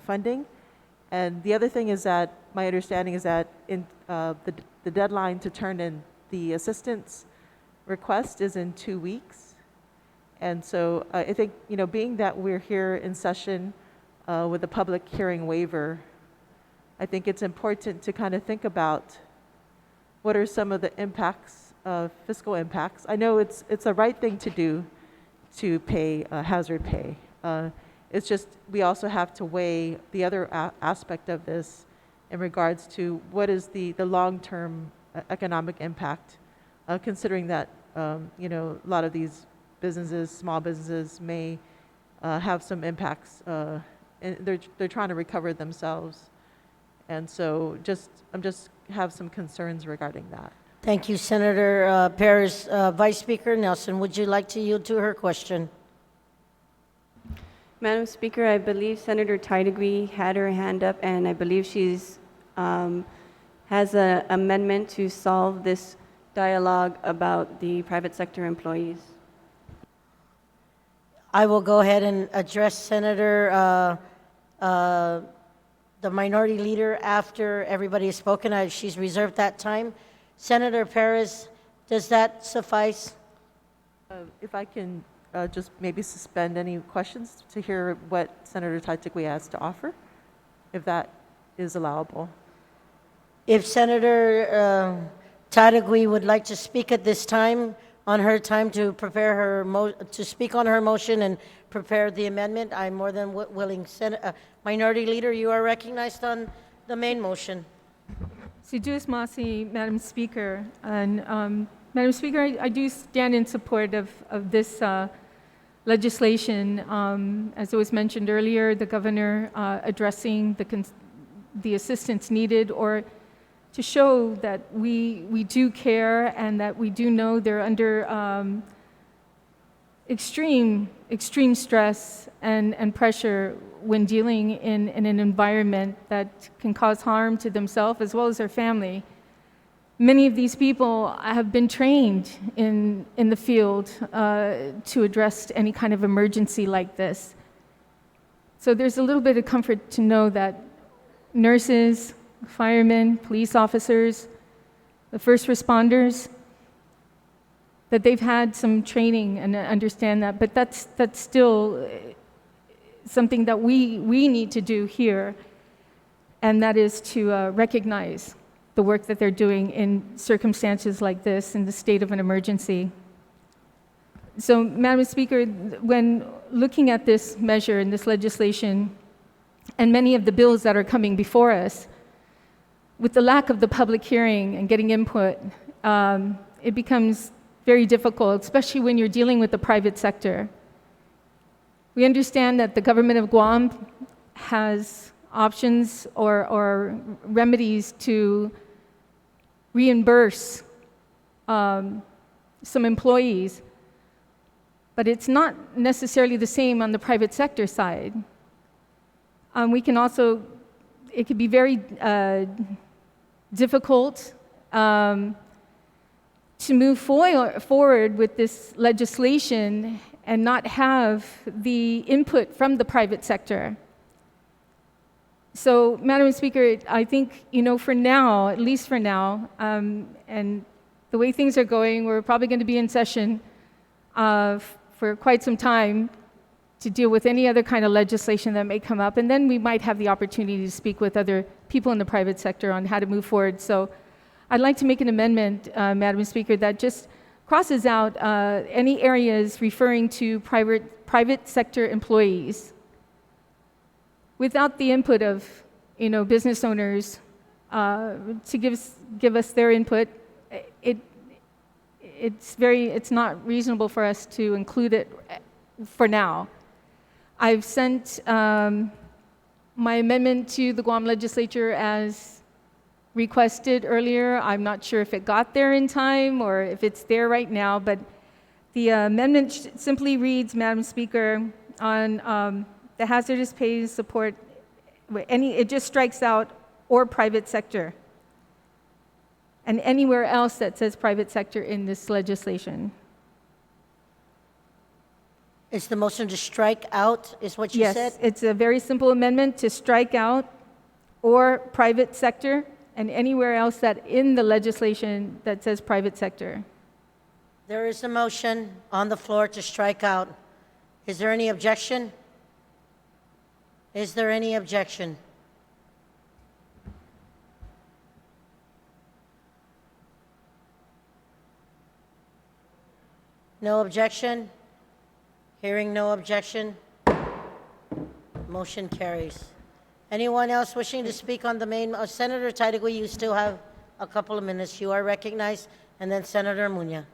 funding? And the other thing is that my understanding is that in the deadline to turn in the assistance request is in 2 weeks. And so I think, you know, being that we're here in session with a public hearing waiver, I think it's important to kind of think about what are some of the impacts, fiscal impacts. I know it's the right thing to do to pay hazard pay. It's just we also have to weigh the other aspect of this in regards to what is the long-term economic impact, considering that you know, a lot of these businesses, small businesses, may have some impacts. And they're trying to recover themselves, and so I'm just have some concerns regarding that. Thank you, Senator Paris. Vice Speaker Nelson, would you like to yield to her question? Madam Speaker, I believe Senator Titlegree had her hand up, and I believe she's has an amendment to solve this dialogue about the private sector employees. I will go ahead and address Senator, the minority leader after everybody has spoken. She's reserved that time. Senator Perez, does that suffice? If I can just maybe suspend any questions to hear what Senator Taitigui has to offer, if that is allowable. If Senator Tadagui would like to speak at this time, on her time to prepare her to speak on her motion and prepare the amendment, I'm more than willing. Minority Leader, you are recognized on the main motion. Sidus Masi, Madam Speaker. And Madam Speaker, I do stand in support of this legislation. As it was mentioned earlier, the governor addressing the assistance needed, or to show that we do care and that we do know they're under extreme stress and pressure when dealing in an environment that can cause harm to themselves as well as their family. Many of these people have been trained in the field to address any kind of emergency like this. So there's a little bit of comfort to know that nurses, firemen, police officers, the first responders, that they've had some training and understand that, but that's still something that we need to do here, and that is to recognize the work that they're doing in circumstances like this, in the state of an emergency. So, Madam Speaker, when looking at this measure and this legislation, and many of the bills that are coming before us, with the lack of the public hearing and getting input, it becomes very difficult, especially when you're dealing with the private sector. We understand that the government of Guam has options or remedies to reimburse some employees, but it's not necessarily the same on the private sector side. We can also, it could be very difficult to move forward with this legislation and not have the input from the private sector. So, Madam Speaker, I think, for now, at least for now, and the way things are going, we're probably going to be in session for quite some time to deal with any other kind of legislation that may come up, and then we might have the opportunity to speak with other people in the private sector on how to move forward. So I'd like to make an amendment, Madam Speaker, that just crosses out any areas referring to private sector employees without the input of business owners to give us their input. It's not reasonable for us to include it for now. I've sent my amendment to the Guam Legislature as requested earlier. I'm not sure if it got there in time or if it's there right now, but the amendment simply reads, Madam Speaker, on the hazardous pay support, it just strikes out or private sector, and anywhere else that says private sector in this legislation. Is the motion to strike out, is what you said? Yes, it's a very simple amendment to strike out or private sector and anywhere else that in the legislation that says private sector. There is a motion on the floor to strike out. Is there any objection? Is there any objection? No objection? Hearing no objection, motion carries. Anyone else wishing to speak on the main? Senator Taitigui, you still have a couple of minutes. You are recognized, and then Senator Muña.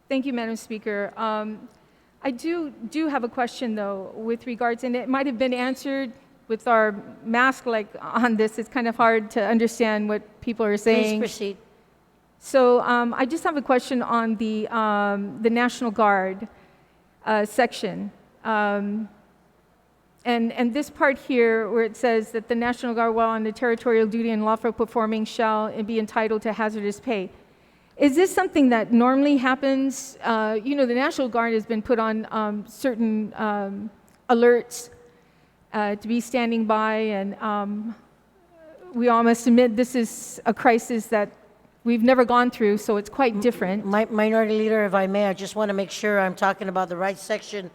Thank you, Madam Speaker. I do have a question, though, with regards, and it might have been answered with our mask on this. It's kind of hard to understand what people are saying. Please proceed. So I just have a question on the National Guard section. And this part here where it says that the National Guard, while on the territorial duty and lawful performing, shall be entitled to hazardous pay. Is this something that normally happens? The National Guard has been put on certain alerts to be standing by, and we all must admit this is a crisis that we've never gone through, so it's quite different. Minority Leader, if I may, I just want to make sure I'm talking about the right section.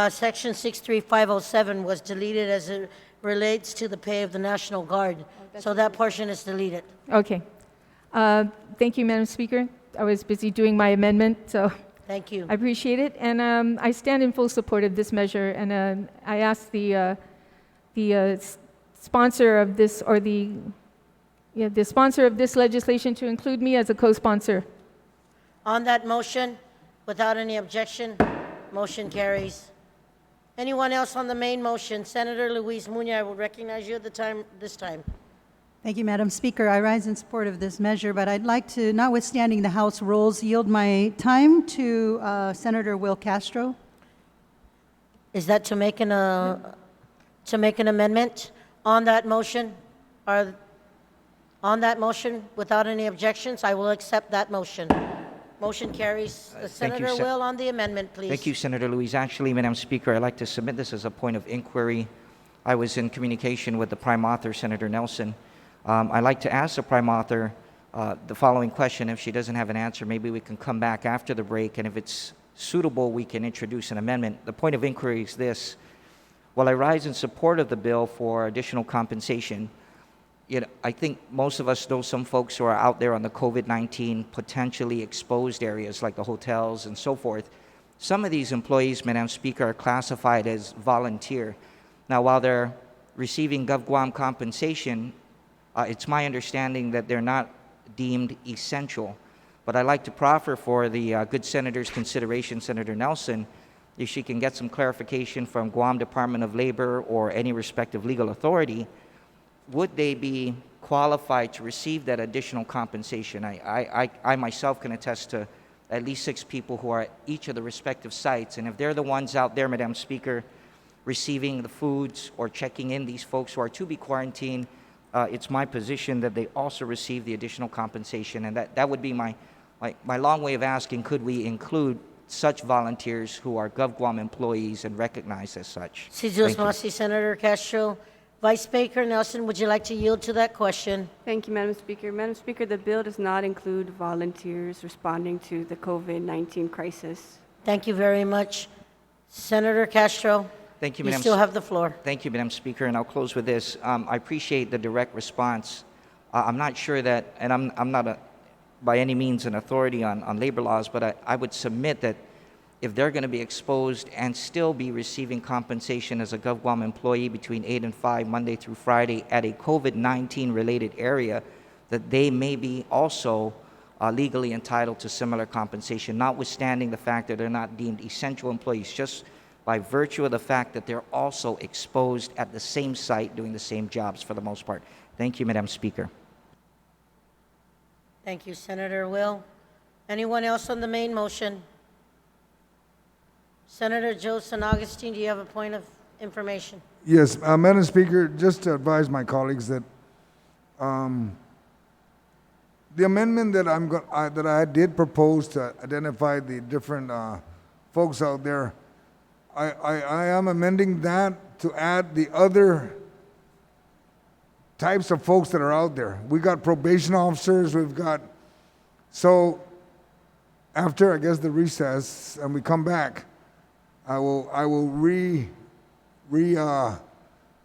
Section 63507 was deleted as it relates to the pay of the National Guard. So that portion is deleted. Okay. Thank you, Madam Speaker. I was busy doing my amendment, so Thank you. I appreciate it. And I stand in full support of this measure, and I ask the sponsor of this, or the sponsor of this legislation to include me as a co-sponsor. On that motion, without any objection, motion carries. Anyone else on the main motion? Senator Luis Muñoz, I will recognize you at this time. Thank you, Madam Speaker. I rise in support of this measure, but I'd like to, notwithstanding the House rules, yield my time to Senator Will Castro. Is that to make an amendment on that motion? On that motion, without any objections, I will accept that motion. Motion carries. Senator Will, on the amendment, please. Thank you, Senator Luis. Actually, Madam Speaker, I'd like to submit this as a point of inquiry. I was in communication with the prime author, Senator Nelson. I'd like to ask the prime author the following question. If she doesn't have an answer, maybe we can come back after the break, and if it's suitable, we can introduce an amendment. The point of inquiry is this. While I rise in support of the bill for additional compensation, I think most of us know some folks who are out there on the COVID-19 potentially exposed areas like the hotels and so forth. Some of these employees, Madam Speaker, are classified as volunteer. Now, while they're receiving GovGuam compensation, it's my understanding that they're not deemed essential. But I'd like to proffer for the good senator's consideration, Senator Nelson, if she can get some clarification from Guam Department of Labor or any respective legal authority, would they be qualified to receive that additional compensation? I myself can attest to at least 6 people who are at each of the respective sites, and if they're the ones out there, Madam Speaker, receiving the foods or checking in these folks who are to be quarantined, it's my position that they also receive the additional compensation, and that would be my long way of asking, could we include such volunteers who are GovGuam employees and recognized as such? Thank you. Senator Castro. Vice Speaker Nelson, would you like to yield to that question? Thank you, Madam Speaker. Madam Speaker, the bill does not include volunteers responding to the COVID-19 crisis. Thank you very much. Senator Castro, Thank you, you Madam still have the floor. Thank you, Madam Speaker, and I'll close with this. I appreciate the direct response. I'm not sure that, and I'm not by any means an authority on labor laws, but I would submit that if they're going to be exposed and still be receiving compensation as a GovGuam employee between 8 and 5, Monday through Friday, at a COVID-19 related area, that they may be also legally entitled to similar compensation, notwithstanding the fact that they're not deemed essential employees, just by virtue of the fact that they're also exposed at the same site doing the same jobs for the most part. Thank you, Madam Speaker. Thank you, Senator Will. Anyone else on the main motion? Senator Joe San Augustine, do you have a point of information? Yes, Madam Speaker, just to advise my colleagues that the amendment that that I did propose to identify the different folks out there, I am amending that to add the other types of folks that are out there. We got probation officers, so after, I guess, the recess, and we come back, I will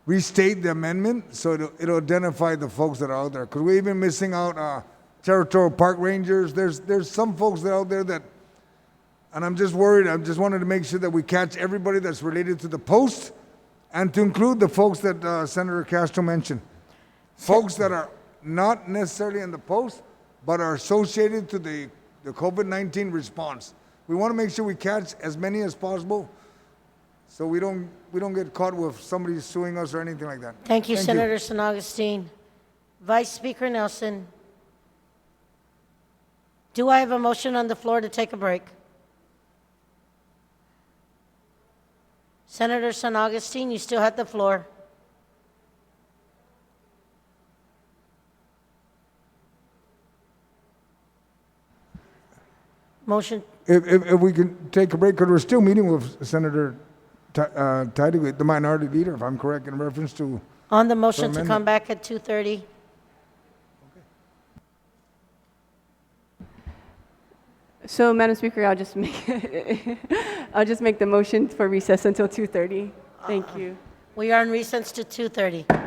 restate the amendment so it'll identify the folks that are out there. Because we're even missing out territorial park rangers. There's some folks that are out there that, and I'm just worried. I just wanted to make sure that we catch everybody that's related to the post, and to include the folks that Senator Castro mentioned. Folks that are not necessarily in the post, but are associated to the COVID-19 response. We want to make sure we catch as many as possible, so we don't get caught with somebody suing us or anything like that. Thank you, Senator San Augustine. Vice Speaker Nelson, do I have a motion on the floor to take a break? Senator San Augustine, you still have the floor. Motion, If we can take a break, because we're still meeting with Senator Tidy, the minority leader, if I'm correct, in reference to, on the motion to amendment. come back at 2:30. So, Madam Speaker, I'll just make, I'll just make the motion for recess until 2:30. Thank you. We are in recess to 2:30.